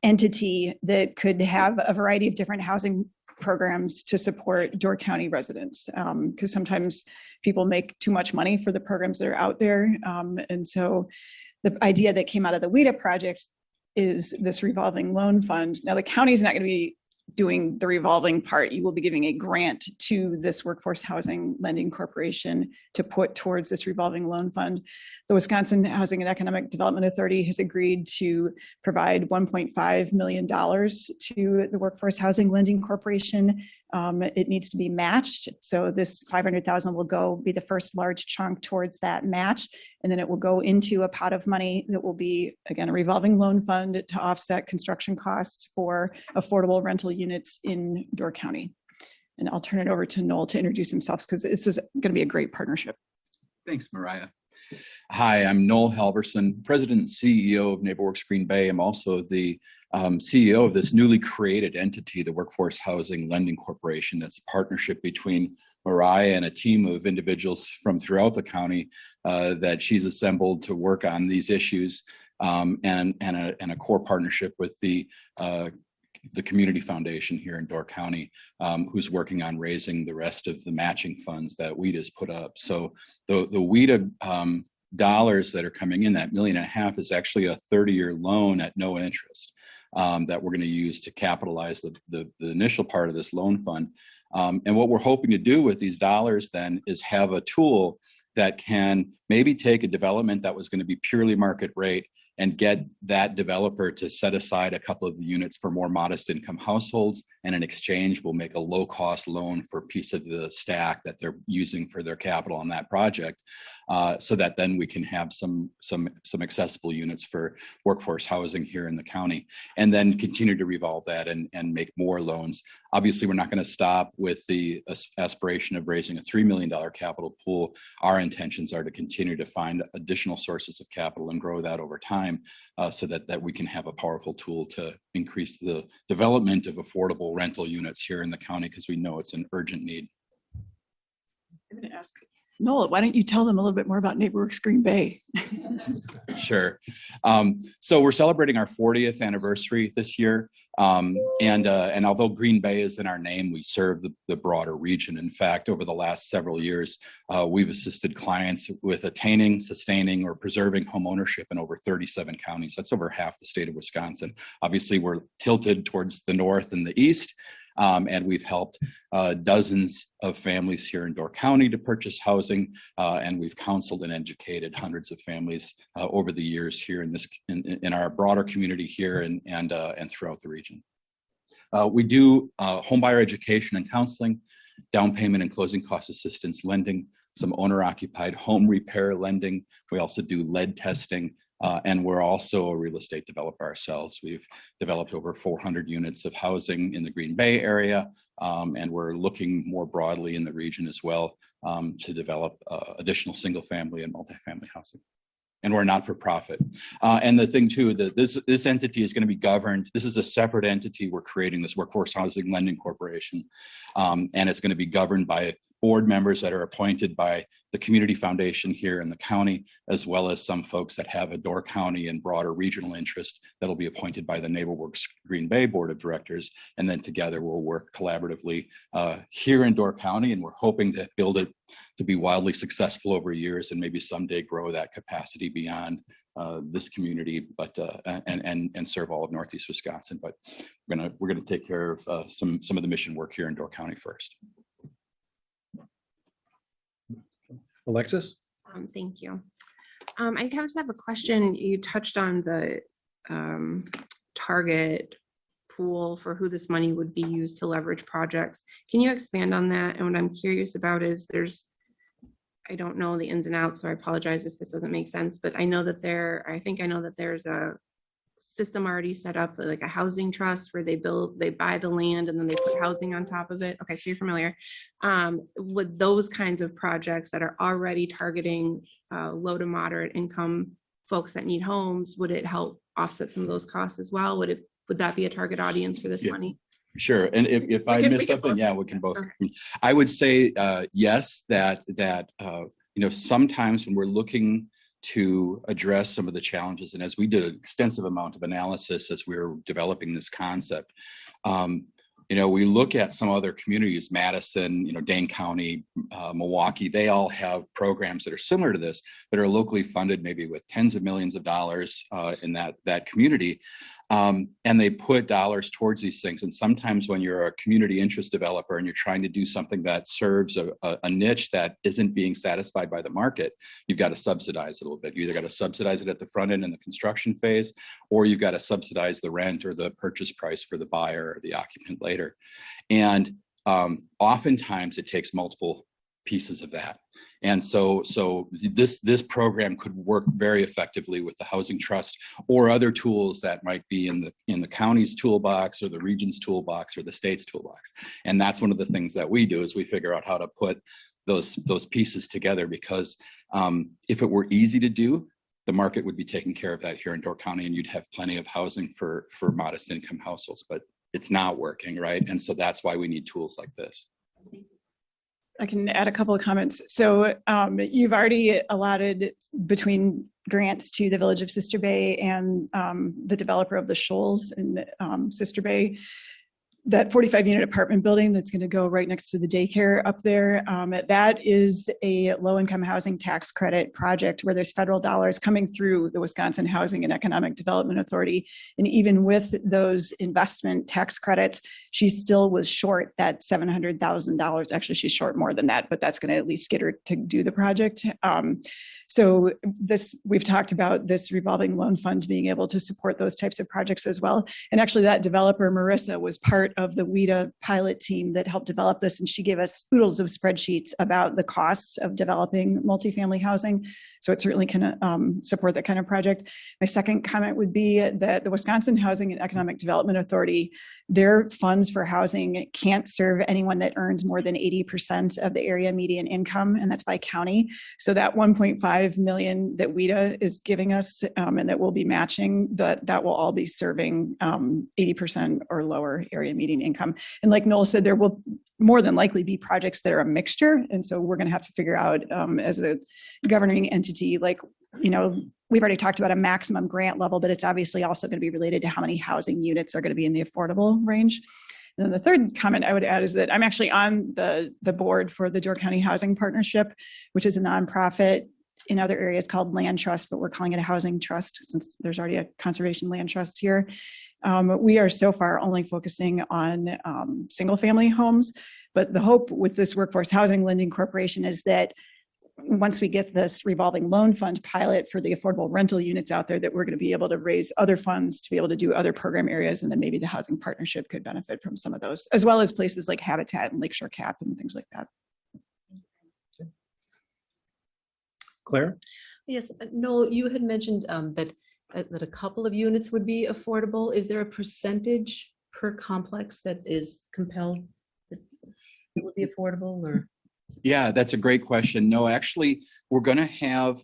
entity that could have a variety of different housing programs to support Door County residents. Because sometimes people make too much money for the programs that are out there. And so the idea that came out of the WIDA project is this revolving loan fund. Now the county's not going to be doing the revolving part. You will be giving a grant to this Workforce Housing Lending Corporation to put towards this revolving loan fund. The Wisconsin Housing and Economic Development Authority has agreed to provide $1.5 million to the Workforce Housing Lending Corporation. It needs to be matched. So this $500,000 will be the first large chunk towards that match. And then it will go into a pot of money that will be, again, a revolving loan fund to offset construction costs for affordable rental units in Door County. And I'll turn it over to Noel to introduce himself because this is going to be a great partnership. Thanks, Mariah. Hi, I'm Noel Halverson, President and CEO of NeighborWorks Green Bay. I'm also the CEO of this newly created entity, the Workforce Housing Lending Corporation. That's a partnership between Mariah and a team of individuals from throughout the county that she's assembled to work on these issues, and a core partnership with the Community Foundation here in Door County, who's working on raising the rest of the matching funds that WIDA's put up. So the WIDA dollars that are coming in, that $1.5 million, is actually a 30-year loan at no interest that we're going to use to capitalize the initial part of this loan fund. And what we're hoping to do with these dollars then is have a tool that can maybe take a development that was going to be purely market rate and get that developer to set aside a couple of the units for more modest income households, and in exchange we'll make a low cost loan for a piece of the stack that they're using for their capital on that project, so that then we can have some accessible units for workforce housing here in the county, and then continue to revolve that and make more loans. Obviously, we're not going to stop with the aspiration of raising a $3 million capital pool. Our intentions are to continue to find additional sources of capital and grow that over time, so that we can have a powerful tool to increase the development of affordable rental units here in the county, because we know it's an urgent need. I'm going to ask Noel, why don't you tell them a little bit more about NeighborWorks Green Bay? Sure. So we're celebrating our 40th anniversary this year. And although Green Bay is in our name, we serve the broader region. In fact, over the last several years, we've assisted clients with attaining, sustaining, or preserving home ownership in over 37 counties. That's over half the state of Wisconsin. Obviously, we're tilted towards the north and the east. And we've helped dozens of families here in Door County to purchase housing, and we've counseled and educated hundreds of families over the years here in our broader community here and throughout the region. We do homebuyer education and counseling, down payment and closing cost assistance lending, some owner-occupied home repair lending. We also do lead testing. And we're also a real estate developer ourselves. We've developed over 400 units of housing in the Green Bay area, and we're looking more broadly in the region as well to develop additional single-family and multifamily housing. And we're not for profit. And the thing too, that this entity is going to be governed. This is a separate entity we're creating, this Workforce Housing Lending Corporation, and it's going to be governed by board members that are appointed by the Community Foundation here in the county, as well as some folks that have a Door County and broader regional interest that'll be appointed by the NeighborWorks Green Bay Board of Directors. And then together we'll work collaboratively here in Door County, and we're hoping to build it to be wildly successful over years and maybe someday grow that capacity beyond this community, but and serve all of Northeast Wisconsin. But we're gonna take care of some of the mission work here in Door County first. Alexis? Thank you. I just have a question. You touched on the target pool for who this money would be used to leverage projects. Can you expand on that? And what I'm curious about is I don't know the ins and outs, so I apologize if this doesn't make sense, but I know that I think I know that there's a system already set up, like a housing trust where they buy the land and then they put housing on top of it? Okay, so you're familiar. With those kinds of projects that are already targeting low to moderate income folks that need homes, would it help offset some of those costs as well? Would that be a target audience for this Yeah. money? Sure. And if I We miss can something, both. yeah, we can both. Okay. I would say, yes, that sometimes when we're looking to address some of the challenges, and as we did an extensive amount of analysis as we were developing this concept, we look at some other communities, Madison, Dane County, Milwaukee, they all have programs that are similar to this, that are locally funded, maybe with tens of millions of dollars in that community. And they put dollars towards these things. And sometimes when you're a community interest developer and you're trying to do something that serves a niche that isn't being satisfied by the market, you've got to subsidize it a little bit. You either got to subsidize it at the front end in the construction phase, or you've got to subsidize the rent or the purchase price for the buyer or the occupant later. And oftentimes it takes multiple pieces of that. And so this program could work very effectively with the housing trust or other tools that might be in the county's toolbox or the region's toolbox or the state's toolbox. And that's one of the things that we do, is we figure out how to put those pieces together, because if it were easy to do, the market would be taking care of that here in Door County, and you'd have plenty of housing for modest income households, but it's not working, right? And so that's why we need tools like this. I can add a couple of comments. So you've already allotted between grants to the Village of Sister Bay and the developer of the Shoals in Sister Bay, that 45-unit apartment building that's going to go right next to the daycare up there. That is a low-income housing tax credit project where there's federal dollars coming through the Wisconsin Housing and Economic Development Authority. And even with those investment tax credits, she still was short that $700,000. Actually, she's short more than that, but that's going to at least get her to do the project. So we've talked about this revolving loan fund being able to support those types of projects as well. And actually that developer, Marissa, was part of the WIDA pilot team that helped develop this. And she gave us oodles of spreadsheets about the costs of developing multifamily housing. So it certainly can support that kind of project. My second comment would be that the Wisconsin Housing and Economic Development Authority, their funds for housing can't serve anyone that earns more than 80% of the area median income, and that's by county. So that 1.5 million that WIDA is giving us and that we'll be matching, that will all be serving 80% or lower area median income. And like Noel said, there will more than likely be projects that are a mixture. And so we're going to have to figure out as a governing entity, we've already talked about a maximum grant level, but it's obviously also going to be related to how many housing units are going to be in the affordable range. And then the third comment I would add is that I'm actually on the board for the Door County Housing Partnership, which is a nonprofit in other areas called Land Trust, but we're calling it a housing trust since there's already a conservation land trust here. We are so far only focusing on single family homes, but the hope with this Workforce Housing Lending Corporation is that once we get this revolving loan fund pilot for the affordable rental units out there, that we're going to be able to raise other funds to be able to do other program areas. And then maybe the housing partnership could benefit from some of those, as well as places like Habitat and Lakeshore Cap and things like that. Claire? Yes, Noel, you had mentioned that a couple of units would be affordable. Is there a percentage per complex that is compelled that it would be affordable, or? Yeah, that's a great question. No, actually, we're going to have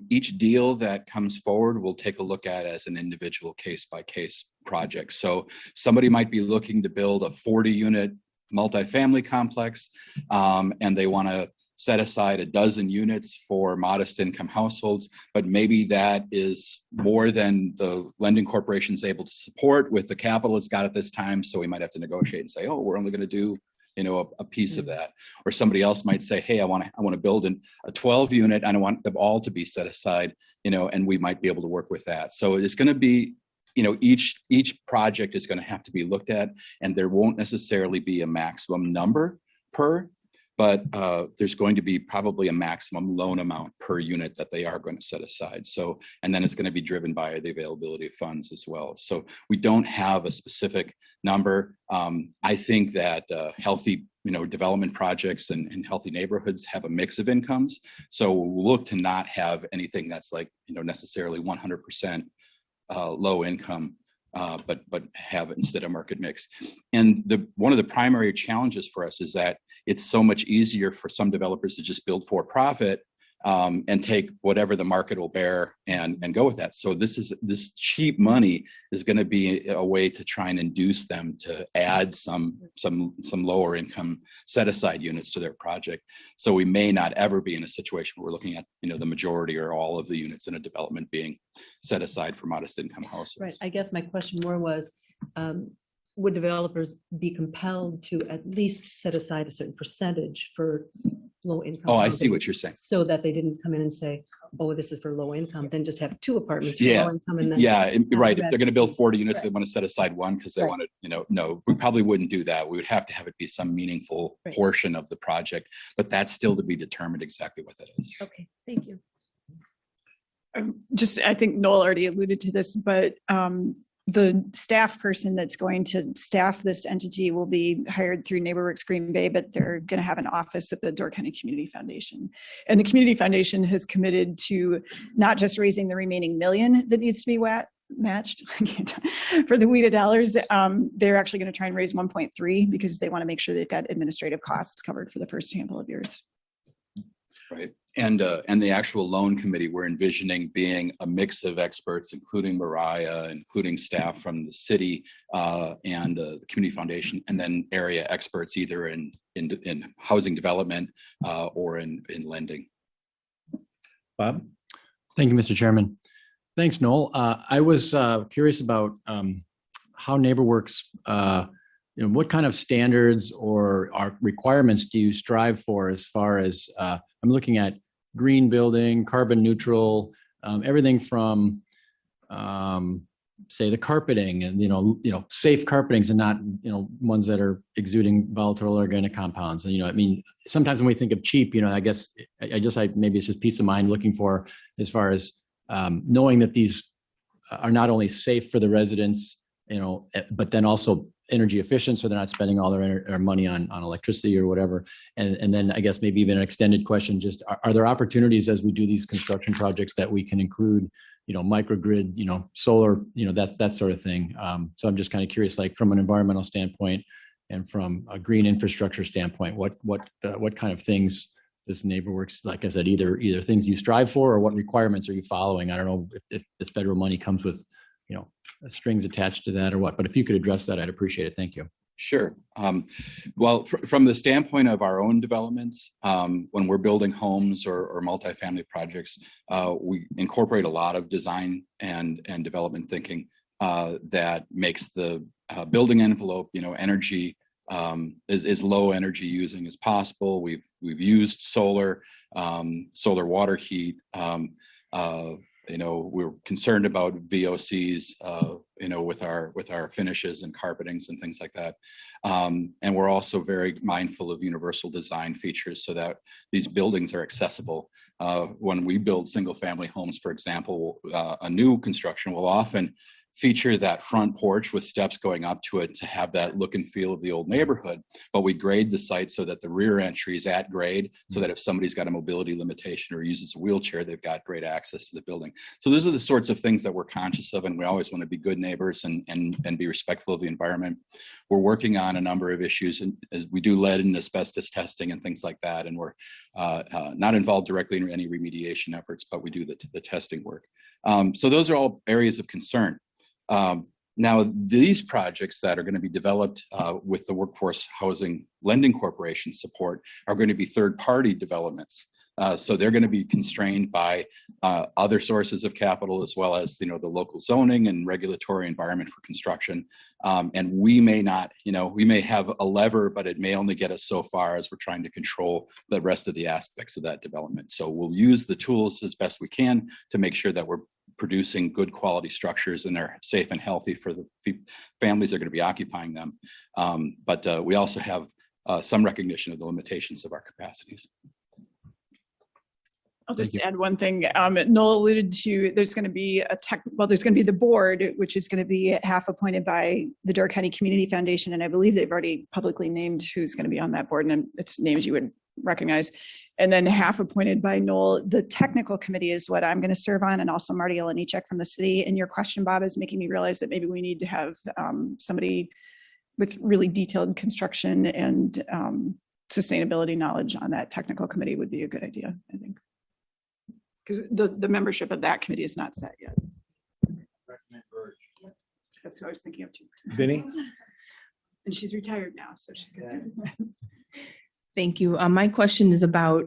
each deal that comes forward, we'll take a look at as an individual case-by-case project. So somebody might be looking to build a 40-unit multifamily complex, and they want to set aside a dozen units for modest income households, but maybe that is more than the lending corporation is able to support with the capital it's got at this time. So we might have to negotiate and say, oh, we're only going to do a piece of that. Or somebody else might say, hey, I want to build a 12 unit and I want them all to be set aside, and we might be able to work with that. So it's going to be, each project is going to have to be looked at, and there won't necessarily be a maximum number per, but there's going to be probably a maximum loan amount per unit that they are going to set aside. So, and then it's going to be driven by the availability of funds as well. So we don't have a specific number. I think that healthy, development projects and healthy neighborhoods have a mix of incomes. So we'll look to not have anything that's like, necessarily 100% low income, but have it instead of market mix. And one of the primary challenges for us is that it's so much easier for some developers to just build for profit and take whatever the market will bear and go with that. So this cheap money is going to be a way to try and induce them to add some lower income set aside units to their project. So we may not ever be in a situation where we're looking at, the majority or all of the units in a development being set aside for modest income houses. Right. I guess my question more was, would developers be compelled to at least set aside a certain percentage for low income? Oh, I see what you're saying. So that they didn't come in and say, oh, this is for low income, then just have 2 apartments for Yeah, low income. And then right. the If they're going to build rest. 40 units, Right. they want to set aside one because they Right. want to, no, we probably wouldn't do that. We would have to have it be some meaningful Right. portion of the project, but that's still to be determined exactly what that is. Okay, thank you. Just, I think Noel already alluded to this, but the staff person that's going to staff this entity will be hired through NeighborWorks Green Bay, but they're going to have an office at the Door County Community Foundation. And the Community Foundation has committed to not just raising the remaining $1 million that needs to be matched for the WIDA dollars. They're actually going to try and raise 1.3 because they want to make sure they've got administrative costs covered for the first handful of years. Right. And the actual loan committee, we're envisioning being a mix of experts, including Mariah, including staff from the city and the community foundation, and then area experts either in housing development or in lending. Bob? Thank you, Mr. Chairman. Thanks, Noel. I was curious about how NeighborWorks, what kind of standards or requirements do you strive for as far as, I'm looking at green building, carbon neutral, everything from, say, the carpeting and, safe carpetings and not, ones that are exuding volatile organic compounds. And, sometimes when we think of cheap, I guess, maybe it's just peace of mind looking for as far as knowing that these are not only safe for the residents, but then also energy efficient, so they're not spending all their money on electricity or whatever. And then I guess maybe even an extended question, just are there opportunities as we do these construction projects that we can include, microgrid, solar, that sort of thing. So I'm just kind of curious, like from an environmental standpoint and from a green infrastructure standpoint, what kind of things does NeighborWorks, like I said, either things you strive for or what requirements are you following? I don't know if the federal money comes with, strings attached to that or what, but if you could address that, I'd appreciate it. Thank you. Sure. Well, from the standpoint of our own developments, when we're building homes or multifamily projects, we incorporate a lot of design and development thinking that makes the building envelope, energy as low energy using as possible. We've used solar water heat. We're concerned about VOCs, with our finishes and carpetings and things like that. And we're also very mindful of universal design features so that these buildings are accessible. When we build single family homes, for example, a new construction will often feature that front porch with steps going up to it to have that look and feel of the old neighborhood. But we grade the site so that the rear entry is at grade, so that if somebody's got a mobility limitation or uses a wheelchair, they've got great access to the building. So those are the sorts of things that we're conscious of, and we always want to be good neighbors and be respectful of the environment. We're working on a number of issues, and as we do lead and asbestos testing and things like that, and we're not involved directly in any remediation efforts, but we do the testing work. So those are all areas of concern. Now, these projects that are going to be developed with the Workforce Housing Lending Corporation support are going to be third-party developments. So they're going to be constrained by other sources of capital, as well as the local zoning and regulatory environment for construction. And we may not, we may have a lever, but it may only get us so far as we're trying to control the rest of the aspects of that development. So we'll use the tools as best we can to make sure that we're producing good quality structures and they're safe and healthy for the families that are going to be occupying them. But we also have some recognition of the limitations of our capacities. I'll just add one thing. Noel alluded to, there's going to be there's going to be the board, which is going to be half appointed by the Door County Community Foundation. And I believe they've already publicly named who's going to be on that board, and it's names you would recognize. And then half appointed by Noel. The technical committee is what I'm going to serve on, and also Marty Olenichek from the city. And your question, Bob, is making me realize that maybe we need to have somebody with really detailed construction and sustainability knowledge on that technical committee would be a good idea, I think. Because the membership of that committee is not set yet. That's who I was thinking of too. Vinnie? And she's retired now, so she's good. Thank you. My question is about,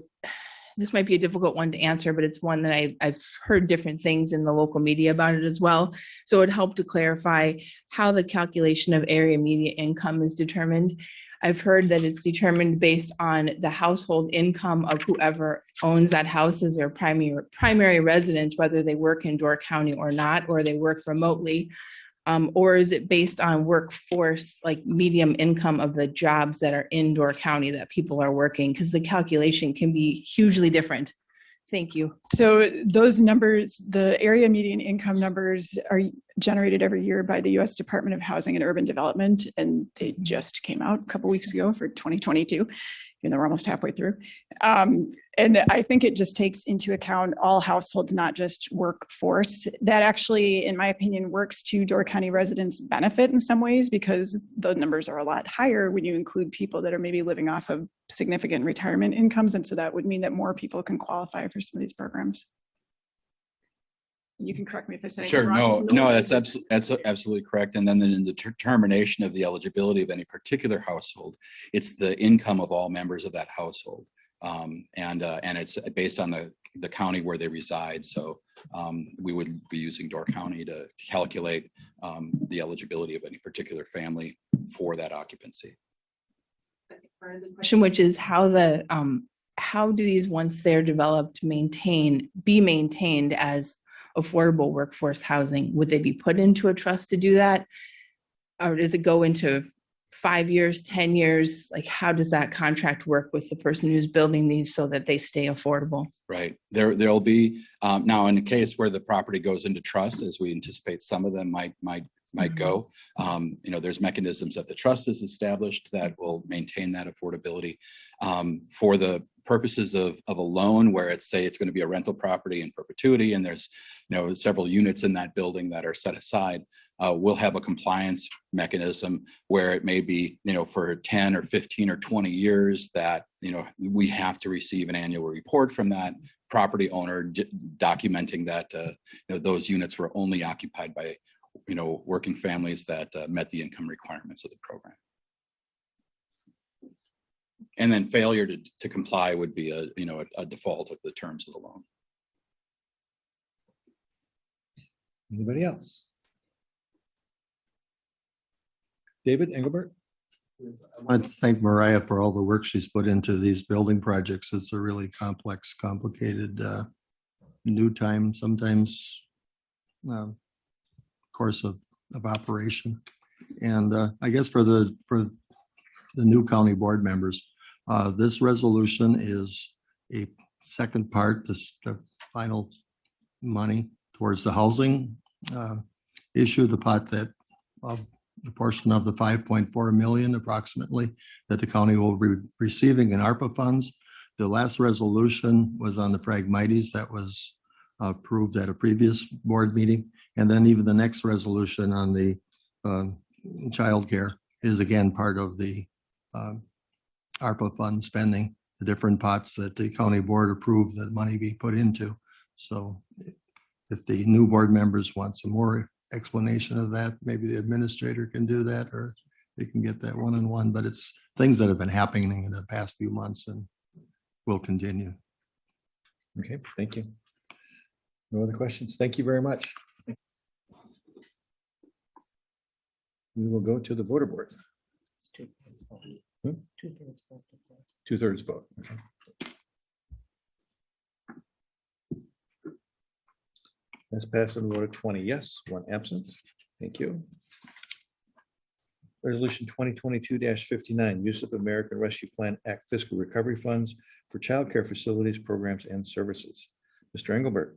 this might be a difficult one to answer, but it's one that I've heard different things in the local media about it as well. So it would help to clarify how the calculation of area median income is determined. I've heard that it's determined based on the household income of whoever owns that house as their primary resident, whether they work in Door County or not, or they work remotely. Or is it based on workforce, like medium income of the jobs that are in Door County that people are working? Because the calculation can be hugely different. Thank you. So those numbers, the area median income numbers, are generated every year by the U.S. Department of Housing and Urban Development, and they just came out a couple weeks ago for 2022, even though we're almost halfway through. And I think it just takes into account all households, not just workforce. That actually, in my opinion, works to Door County residents' benefit in some ways, because the numbers are a lot higher when you include people that are maybe living off of significant retirement incomes. And so that would mean that more people can qualify for some of these programs. You can correct me if I say anything Sure, wrong. no, that's absolutely correct. And then in the determination of the eligibility of any particular household, it's the income of all members of that household. And it's based on the county where they reside. So we would be using Door County to calculate the eligibility of any particular family for that occupancy. Question, which is how do these, once they're developed, be maintained as affordable workforce housing? Would they be put into a trust to do that? Or does it go into 5 years, 10 years? Like, how does that contract work with the person who's building these so that they stay affordable? Right. There'll be, now in the case where the property goes into trust, as we anticipate some of them might go, there's mechanisms that the trust has established that will maintain that affordability. For the purposes of a loan where it's going to be a rental property in perpetuity, and there's, several units in that building that are set aside, we'll have a compliance mechanism where it may be, for 10 or 15 or 20 years that, we have to receive an annual report from that property owner documenting that, those units were only occupied by, working families that met the income requirements of the program. And then failure to comply would be a default of the terms of the loan. Anybody else? David Engelbert? I want to thank Mariah for all the work she's put into these building projects. It's a really complex, complicated, new time, sometimes course of operation. And I guess for the new county board members, this resolution is a second part, the final money towards the housing issue, the pot that the portion of the 5.4 million approximately that the county will be receiving in ARPA funds. The last resolution was on the Phragmites that was approved at a previous board meeting. And then even the next resolution on the childcare is again part of the ARPA fund spending, the different pots that the county board approved that money be put into. So if the new board members want some more explanation of that, maybe the administrator can do that, or they can get that one-on-one, but it's things that have been happening in the past few months and will continue. Okay, thank you. No other questions? Thank you very much. We will go to the voter board. Two-thirds vote. Okay. That's passed and voted 20 yes, 1 absent. Thank you. Resolution 2022-59, use of American Rescue Plan Act fiscal recovery funds for child care facilities, programs, and services. Mr. Engelbert.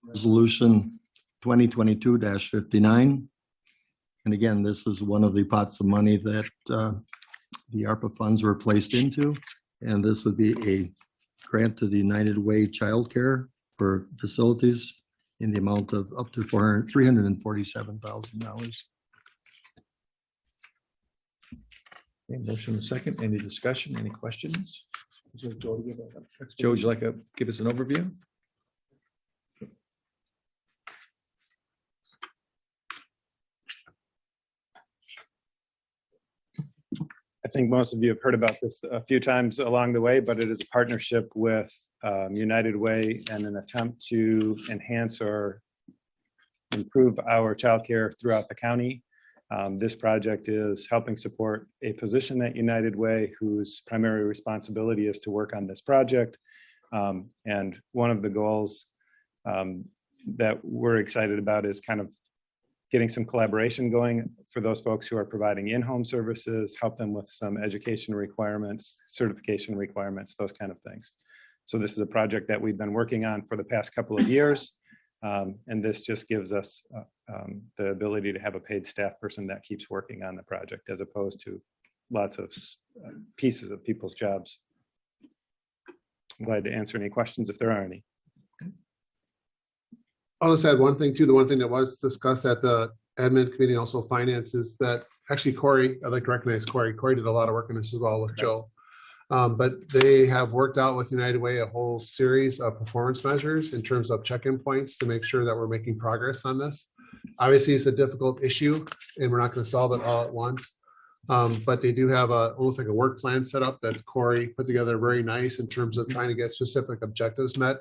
Resolution 2022-59. And again, this is one of the pots of money that the ARPA funds were placed into. And this would be a grant to the United Way childcare for facilities in the amount of up to $347,000. Okay, motion and second. Any discussion? Any questions? So Joe, give a- Joe, would you like to give us an overview? I think most of you have heard about this a few times along the way, but it is a partnership with United Way and an attempt to enhance or improve our childcare throughout the county. This project is helping support a position at United Way whose primary responsibility is to work on this project. And one of the goals that we're excited about is kind of getting some collaboration going for those folks who are providing in-home services, help them with some education requirements, certification requirements, those kind of things. So this is a project that we've been working on for the past couple of years. And this just gives us the ability to have a paid staff person that keeps working on the project as opposed to lots of pieces of people's jobs. I'm glad to answer any questions if there are any. I'll just add one thing too. The one thing that was discussed at the admin committee and also finance is that actually Corey, I'd like to recognize Corey. Corey did a lot of work on this as well with Joe. But they have worked out with United Way a whole series of performance measures in terms of check-in points to make sure that we're making progress on this. Obviously, it's a difficult issue and we're not going to solve it all at once. But they do have almost like a work plan set up that Corey put together very nice in terms of trying to get specific objectives met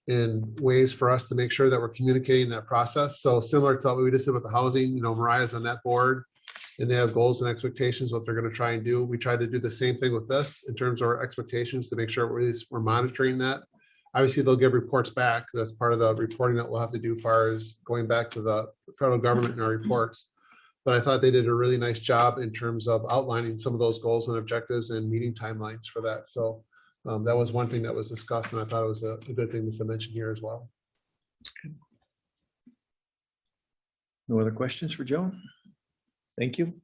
in ways for us to make sure that we're communicating that process. So similar to what we just did with the housing, Mariah's on that board and they have goals and expectations, what they're going to try and do. We try to do the same thing with this in terms of our expectations to make sure we're monitoring that. Obviously, they'll give reports back. That's part of the reporting that we'll have to do as far as going back to the federal government in our reports. But I thought they did a really nice job in terms of outlining some of those goals and objectives and meeting timelines for that. So that was one thing that was discussed, and I thought it was a good thing to mention here as well. No other questions for Joe? Thank you.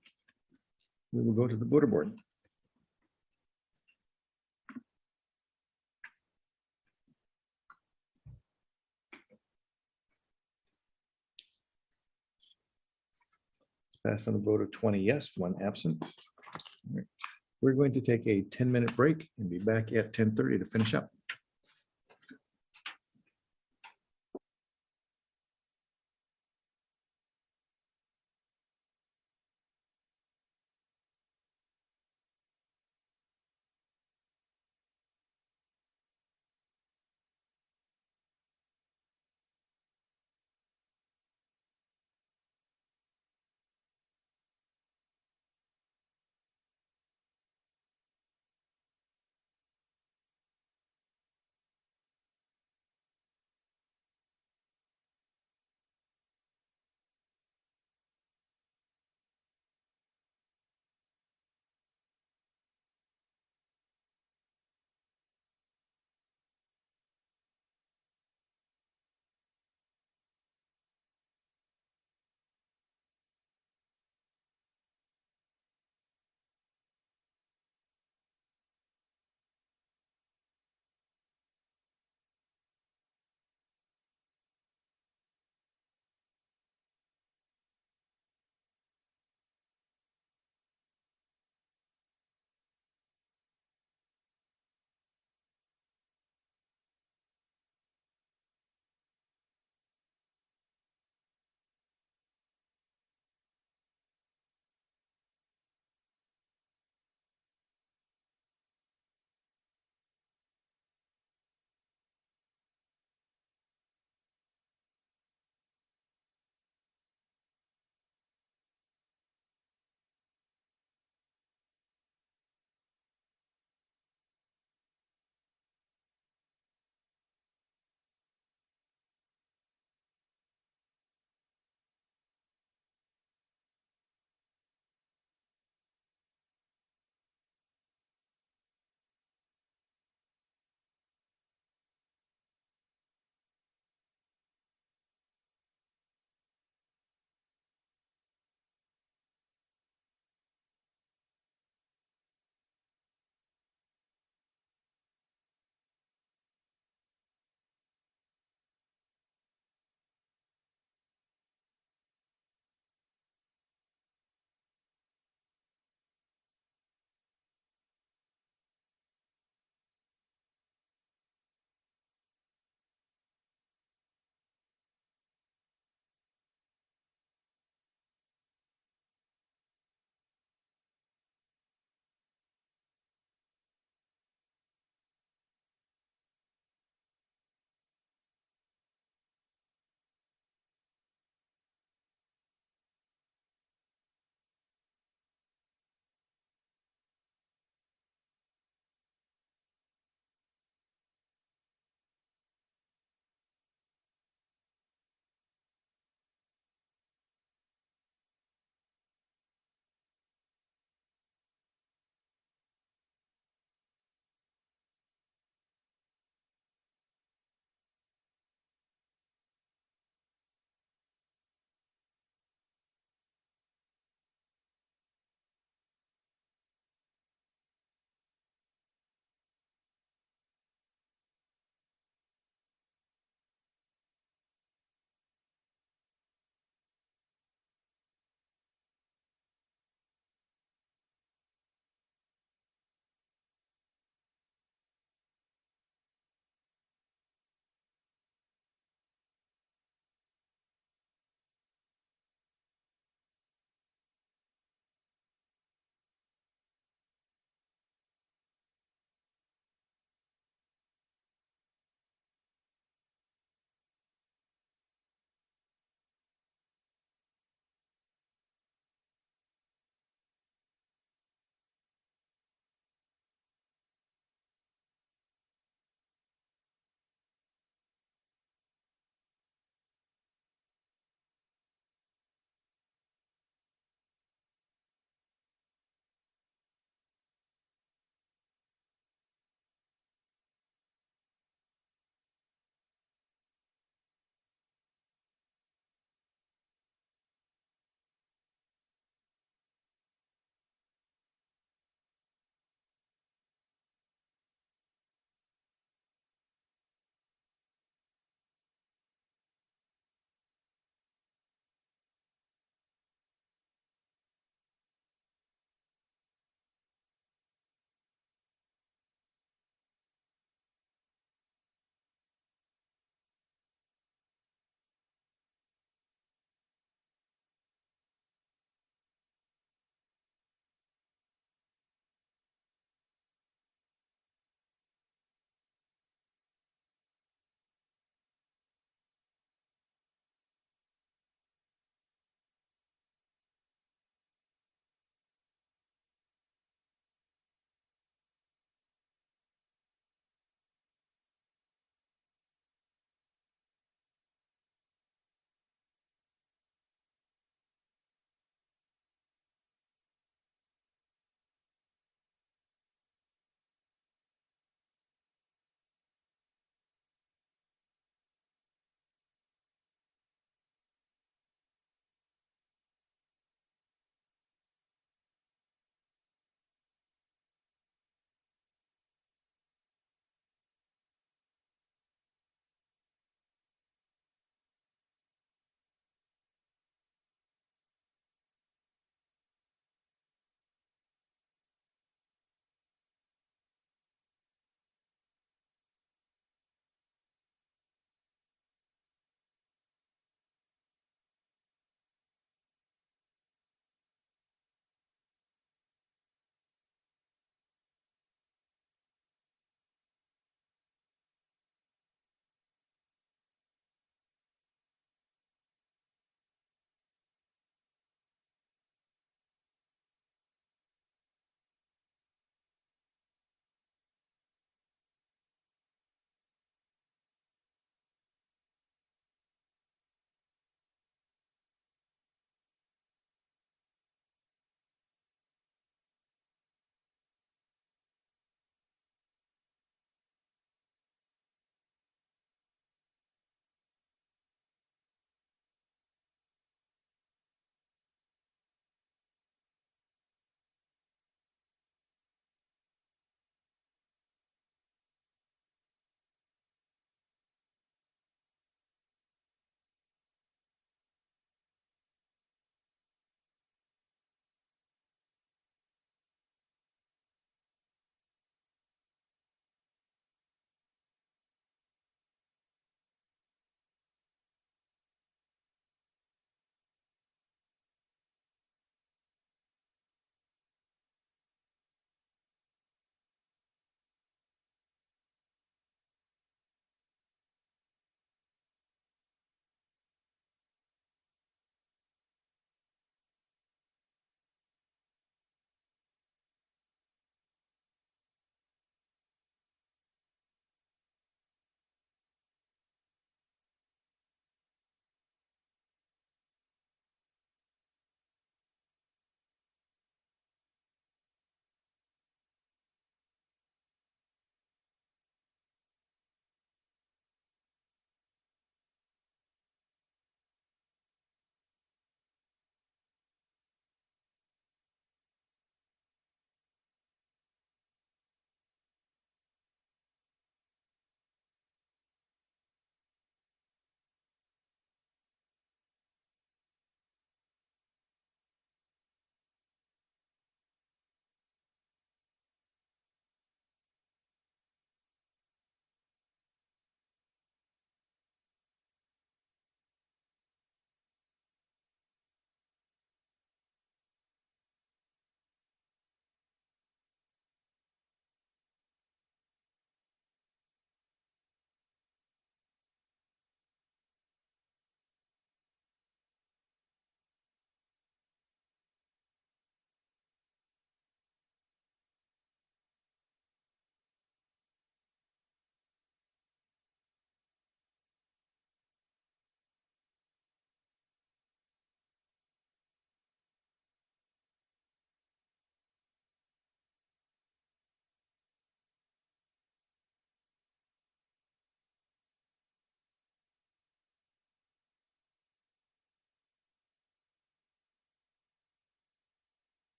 We will go to the voter board. It's passed on a vote of 20 yes, 1 absent. All right. We're going to take a 10-minute break and be back at 10:30 to finish up.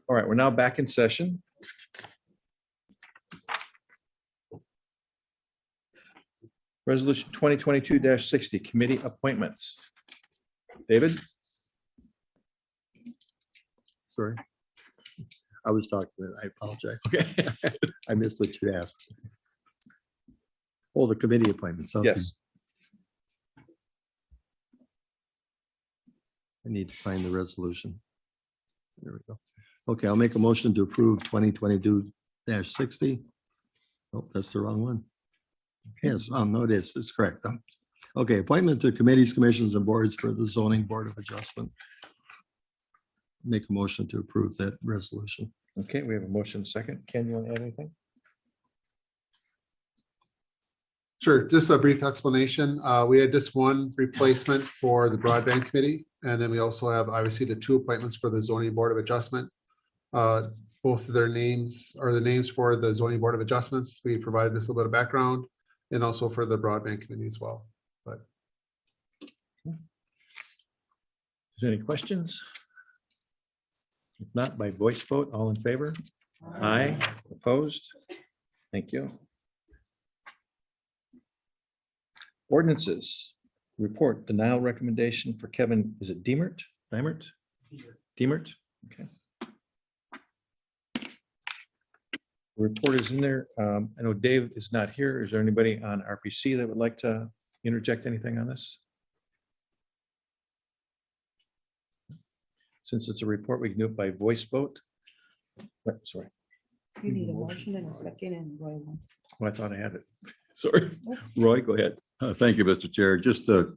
All right, we're now back in session. Resolution 2022-60, committee appointments. David? Sorry. I was talking, I apologize. Okay. I missed what you asked. Oh, the committee appointments. Okay. Yes. I need to find the resolution. There we go. Okay, I'll make a motion to approve 2022-60. Oh, that's the wrong one. Yes, no, it is. It's correct. Okay, appointment to committees, commissions, and boards for the zoning board of adjustment. Make a motion to approve that resolution. Okay, we have a motion second. Ken, you want to add anything? Sure, just a brief explanation. We had just one replacement for the broadband committee, and then we also have obviously the two appointments for the zoning board of adjustment. Both of their names are the names for the zoning board of adjustments. We provided this a little bit of background, and also for the broadband committee as well. But is there any questions? If not, by voice vote, all in favor? Aye. Opposed? Thank you. Ordinances. Report denial recommendation for Kevin, is it Diemert? Diemert? Diemert? Okay. Report is in there. I know Dave is not here. Is there anybody on RPC that would like to interject anything on this? Since it's a report, we can do it by voice vote. Sorry. You need a motion and a second and Roy wants. Oh, I thought I had it. Sorry. Roy, go ahead. Thank you, Mr. Chair. Just the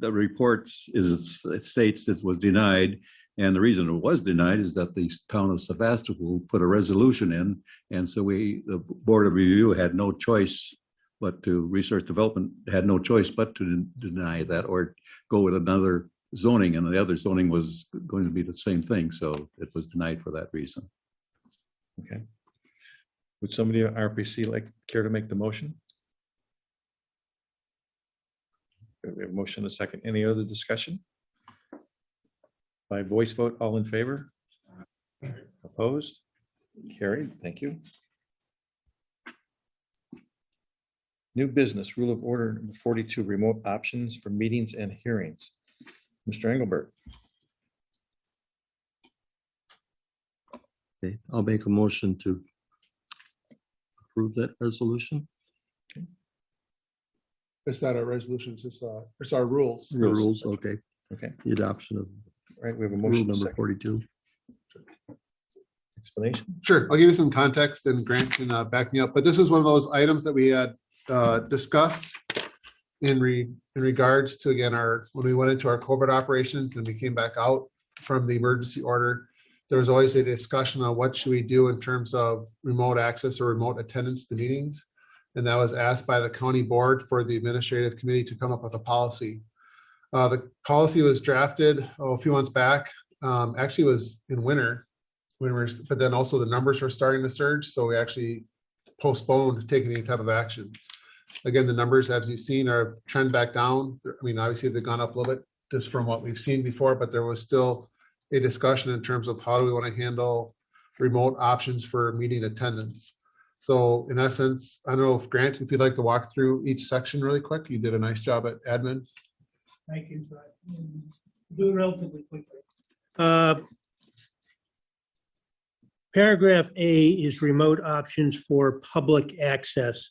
report is, it states it was denied. And the reason it was denied is that the town of Sebastopol put a resolution in. And so the Board of Review had no choice but to, research development had no choice but to deny that or go with another zoning. And the other zoning was going to be the same thing. So it was denied for that reason. Okay. Would somebody at RPC like care to make the motion? We have a motion and a second. Any other discussion? By voice vote, all in favor? Opposed? Carried. Thank you. New business, rule of order number 42, remote options for meetings and hearings. Mr. Engelbert. Okay, I'll make a motion to approve that resolution. it's not a resolution, it's our rules. The rules, okay. Okay. The adoption of All right, we have a rule motion. number Second. 42. Explanation? Sure, I'll give you some context and Grant can back me up, but this is one of those items that we had discussed in regards to, again, when we went into our COVID operations and we came back out from the emergency order, there was always a discussion on what should we do in terms of remote access or remote attendance to meetings. And that was asked by the county board for the administrative committee to come up with a policy. The policy was drafted a few months back, actually was in winter, but then also the numbers were starting to surge. So we actually postponed taking any type of action. Again, the numbers, as you've seen, are trend back down. I mean, obviously they've gone up a little bit just from what we've seen before, but there was still a discussion in terms of how do we want to handle remote options for meeting attendance. So in essence, I don't know if Grant, if you'd like to walk through each section really quick, you did a nice job at admin. Thank you. Do it relatively quickly. Paragraph A is remote options for public access.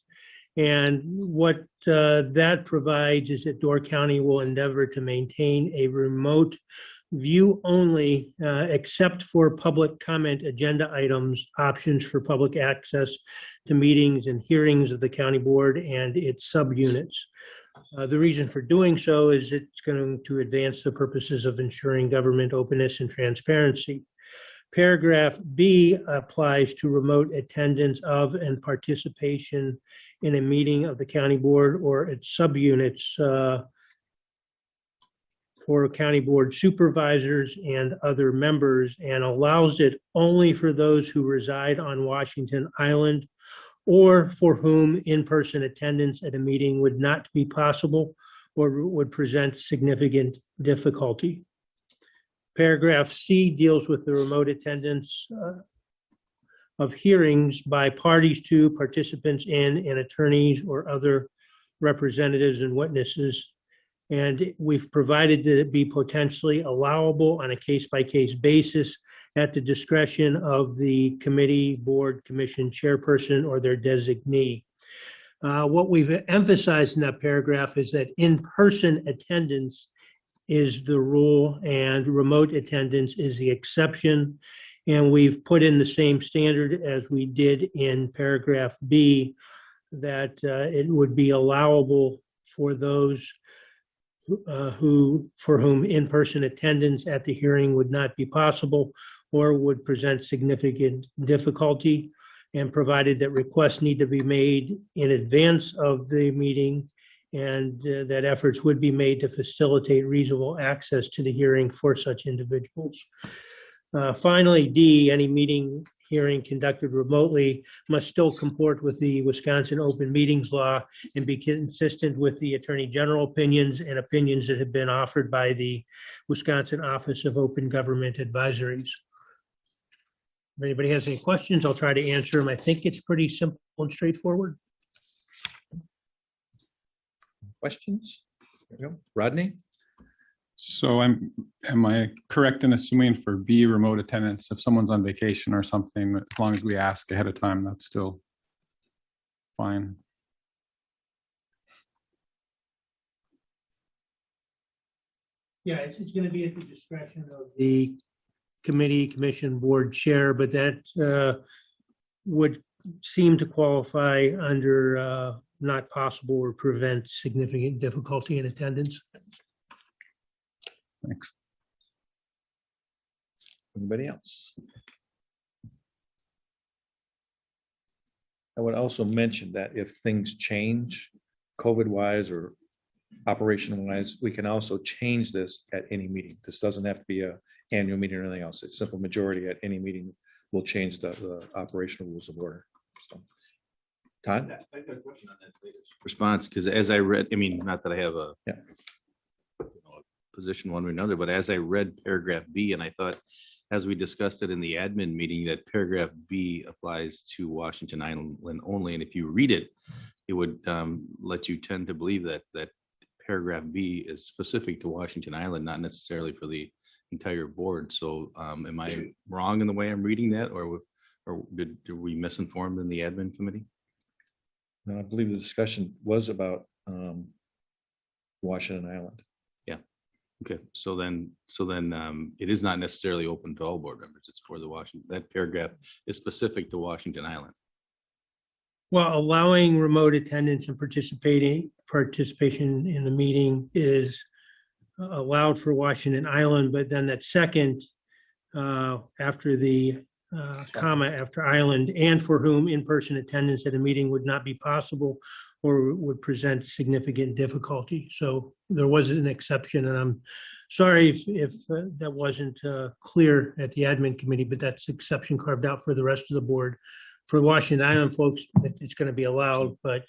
And what that provides is that Door County will endeavor to maintain a remote view only, except for public comment agenda items, options for public access to meetings and hearings of the county board and its subunits. The reason for doing so is it's going to advance the purposes of ensuring government openness and transparency. Paragraph B applies to remote attendance of and participation in a meeting of the county board or its subunits for county board supervisors and other members, and allows it only for those who reside on Washington Island or for whom in-person attendance at a meeting would not be possible or would present significant difficulty. Paragraph C deals with the remote attendance of hearings by parties to, participants in, and attorneys or other representatives and witnesses. And we've provided that it be potentially allowable on a case-by-case basis at the discretion of the committee, board, commission chairperson, or their designee. What we've emphasized in that paragraph is that in-person attendance is the rule and remote attendance is the exception. And we've put in the same standard as we did in paragraph B, that it would be allowable for those for whom in-person attendance at the hearing would not be possible or would present significant difficulty, and provided that requests need to be made in advance of the meeting and that efforts would be made to facilitate reasonable access to the hearing for such individuals. Finally, D, any meeting hearing conducted remotely must still comport with the Wisconsin Open Meetings Law and be consistent with the Attorney General opinions and opinions that have been offered by the Wisconsin Office of Open Government Advisories. If anybody has any questions, I'll try to answer them. I think it's pretty simple and straightforward. Questions? There we go. Rodney? So am I correct in assuming for B, remote attendance, if someone's on vacation or something, as long as we ask ahead of time, that's still fine? Yeah, it's going to be at the discretion of the committee, commission, board chair, but that would seem to qualify under not possible or prevent significant difficulty in attendance. Thanks. Anybody else? I would also mention that if things change, COVID-wise or operation-wise, we can also change this at any meeting. This doesn't have to be an annual meeting or anything else. It's simple majority at any meeting will change the operational rules of order. So, Todd? I got a question on that response, because as I read, I mean, not that I have a position one way or another, but as I read paragraph B, and I thought, as we discussed it in the admin meeting, that paragraph B applies to Washington Island only. And if you read it, it would let you tend to believe that paragraph B is specific to Washington Island, not necessarily for the entire board. So am I wrong in the way I'm reading that, or did we misinformed in the admin committee? No, I believe the discussion was about Washington Island. Yeah. Okay. So then it is not necessarily open to all board members. It's for the Washington. That paragraph is specific to Washington Island. Well, allowing remote attendance and participation in the meeting is allowed for Washington Island, but then that second after the comma after island, and for whom in-person attendance at a meeting would not be possible or would present significant difficulty. So there was an exception, and I'm sorry if that wasn't clear at the admin committee, but that's exception carved out for the rest of the board. For Washington Island folks, it's going to be allowed, but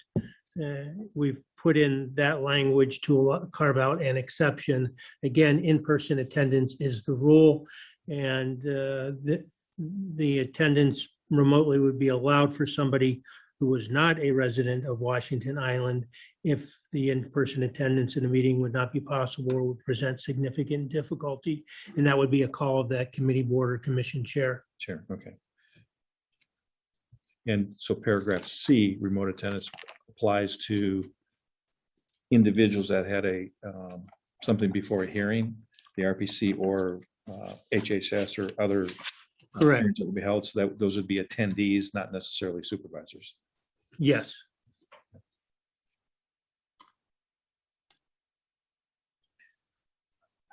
we've put in that language to carve out an exception. Again, in-person attendance is the rule, and the attendance remotely would be allowed for somebody who was not a resident of Washington Island if the in-person attendance in a meeting would not be possible or would present significant difficulty. And that would be a call of that committee, board, or commission chair. Chair, okay. And so paragraph C, remote attendance, applies to individuals that had a something before a hearing, the RPC or HHS or other Correct. hearings that will be held, so that those would be attendees, not necessarily supervisors. Yes.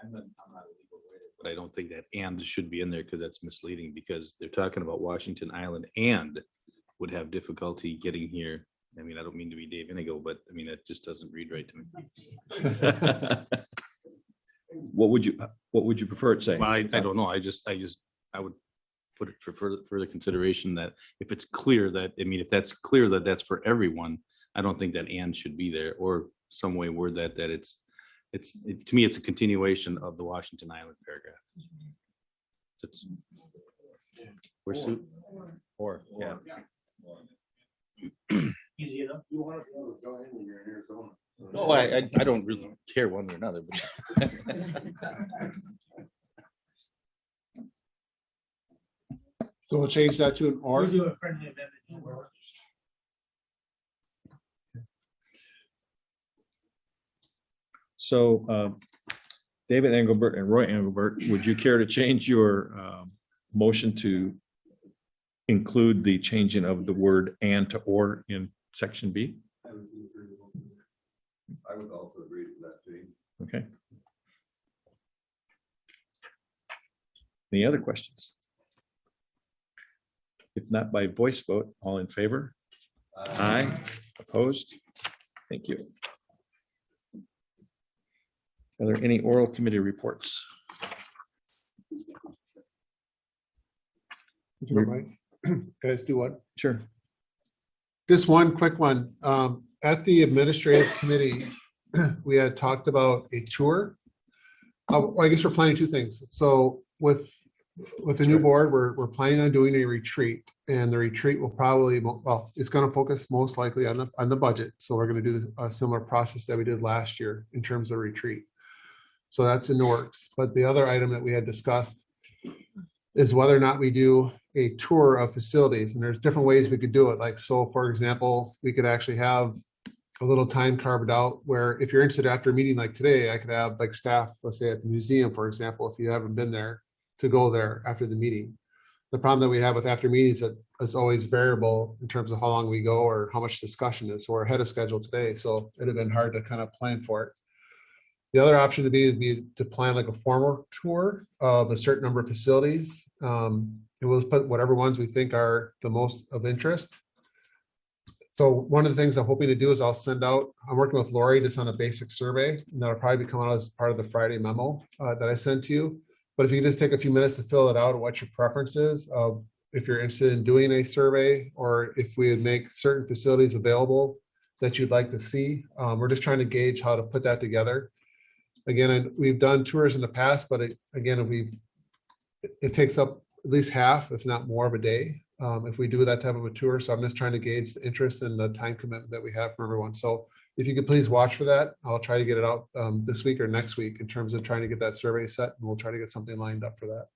I'm not a legal writer, but I don't think that "and" should be in there, because that's misleading, because they're talking about Washington Island and would have difficulty getting here. I mean, I don't mean to be Dave Inigo, but I mean, that just doesn't read right to me. What would you prefer it say? Well, I don't know. I would put it for further consideration that if it's clear that, I mean, if that's clear that that's for everyone, I don't think that "and" should be there, or some way word that it's to me, it's a continuation of the Washington Island paragraph. It's. We're or, yeah. Easy enough. No, I don't really care one way or another, but. So we'll change that to an or. We'll do a friendly amendment. So David Engelbert and Roy Engelbert, would you care to change your motion to include the changing of the word and to or in section B? I would also agree to that, Jane. Okay. Any other questions? If not by voice vote, all in favor? Aye. Opposed? Thank you. Are there any oral committee reports? If you don't mind. Guys, do what? Sure. Just one quick one. At the administrative committee, we had talked about a tour. I guess we're planning two things. So with the new board, we're planning on doing a retreat, and the retreat will probably, well, it's going to focus most likely on the budget. So we're going to do a similar process that we did last year in terms of retreat. So that's in the works. But the other item that we had discussed is whether or not we do a tour of facilities, and there's different ways we could do it. Like, so for example, we could actually have a little time carved out where if you're interested after a meeting like today, I could have like staff, let's say at the museum, for example, if you haven't been there, to go there after the meeting. The problem that we have with after meetings that it's always variable in terms of how long we go or how much discussion is. So we're ahead of schedule today, so it'd have been hard to kind of plan for it. The other option would be to plan like a formal tour of a certain number of facilities. And we'll put whatever ones we think are the most of interest. So one of the things I'm hoping to do is I'm working with Lori just on a basic survey, and that'll probably come out as part of the Friday memo that I sent to you. But if you can just take a few minutes to fill it out of what your preference is of if you're interested in doing a survey, or if we would make certain facilities available that you'd like to see. We're just trying to gauge how to put that together. Again, we've done tours in the past, but it takes up at least half, if not more of a day, if we do that type of a tour. So I'm just trying to gauge the interest and the time commitment that we have from everyone. So if you could please watch for that, I'll try to get it out this week or next week in terms of trying to get that survey set, and we'll try to get something lined up for that.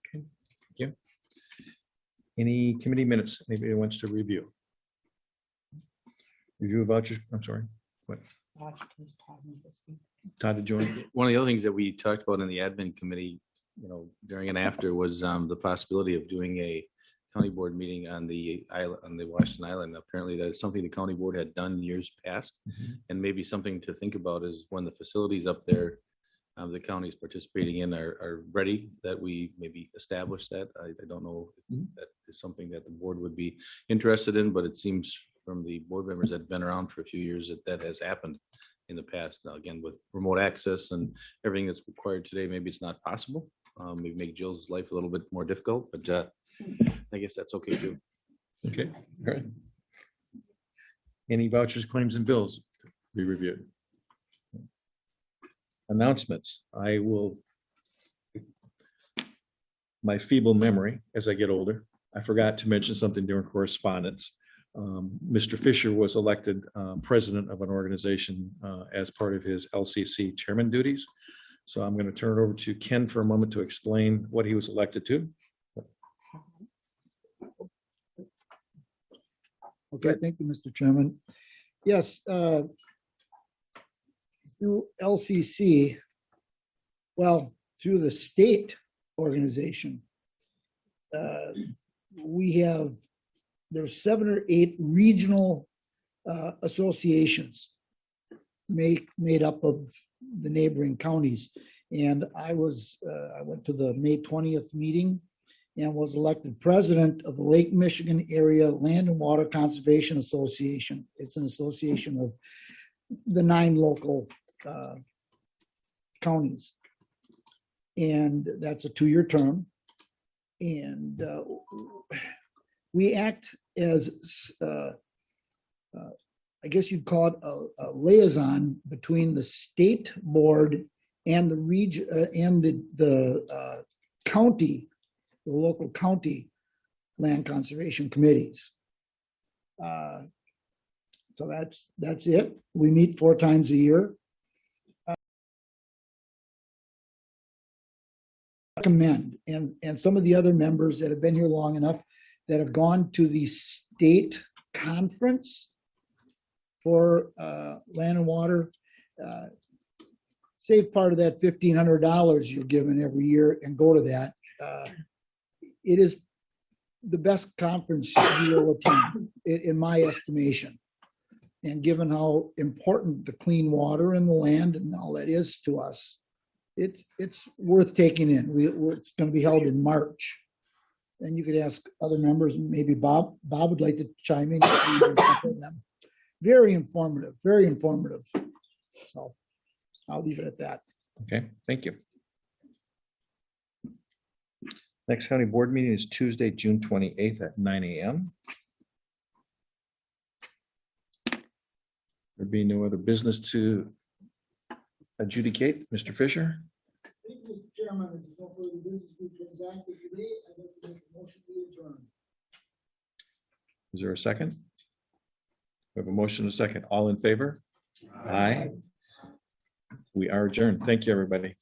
Okay, thank you. Any committee minutes anybody wants to review? Review vouchers, I'm sorry, what? Todd, did you want to? One of the other things that we talked about in the admin committee, during and after, was the possibility of doing a county board meeting on the island, on the Washington Island. Apparently that is something the county board had done years past, and maybe something to think about is when the facilities up there the county is participating in are ready, that we maybe establish that. I don't know if that is something that the board would be interested in, but it seems from the board members that have been around for a few years that has happened in the past. Now, again, with remote access and everything that's required today, maybe it's not possible. Maybe make Jill's life a little bit more difficult, but I guess that's okay too. Okay, all right. Any vouchers, claims, and bills to be reviewed? Announcements. I will, my feeble memory as I get older, I forgot to mention something during correspondence. Mr. Fisher was elected president of an organization as part of his LCC chairman duties. So I'm going to turn it over to Ken for a moment to explain what he was elected to. Okay, thank you, Mr. Chairman. Yes, through LCC, well, through the state organization, there's 7 or 8 regional associations made up of the neighboring counties. And I went to the May 20th meeting and was elected president of the Lake Michigan Area Land and Water Conservation Association. It's an association of the 9 local counties. And that's a 2-year term. And we act as I guess you'd call it a liaison between the state board and the region and the county, the local county land conservation committees. So that's it. We meet 4 times a year. Recommend, and some of the other members that have been here long enough that have gone to the state conference for land and water, save part of that $1,500 you're given every year and go to that. It is the best conference you will attend, in my estimation. And given how important the clean water and the land and all that is to us, it's worth taking in. It's going to be held in March. And you could ask other members, maybe Bob would like to chime in. Very informative, very informative. So I'll leave it at that. Okay, thank you. Next county board meeting is Tuesday, June 28th at 9 a.m. There being no other business to adjudicate, Mr. Fisher? Mr. Chairman, if there's no further business to be transacted today, I'd like to make a motion to adjourn. Is there a second? We have a motion and a second. All in favor? Aye. We are adjourned. Thank you, everybody.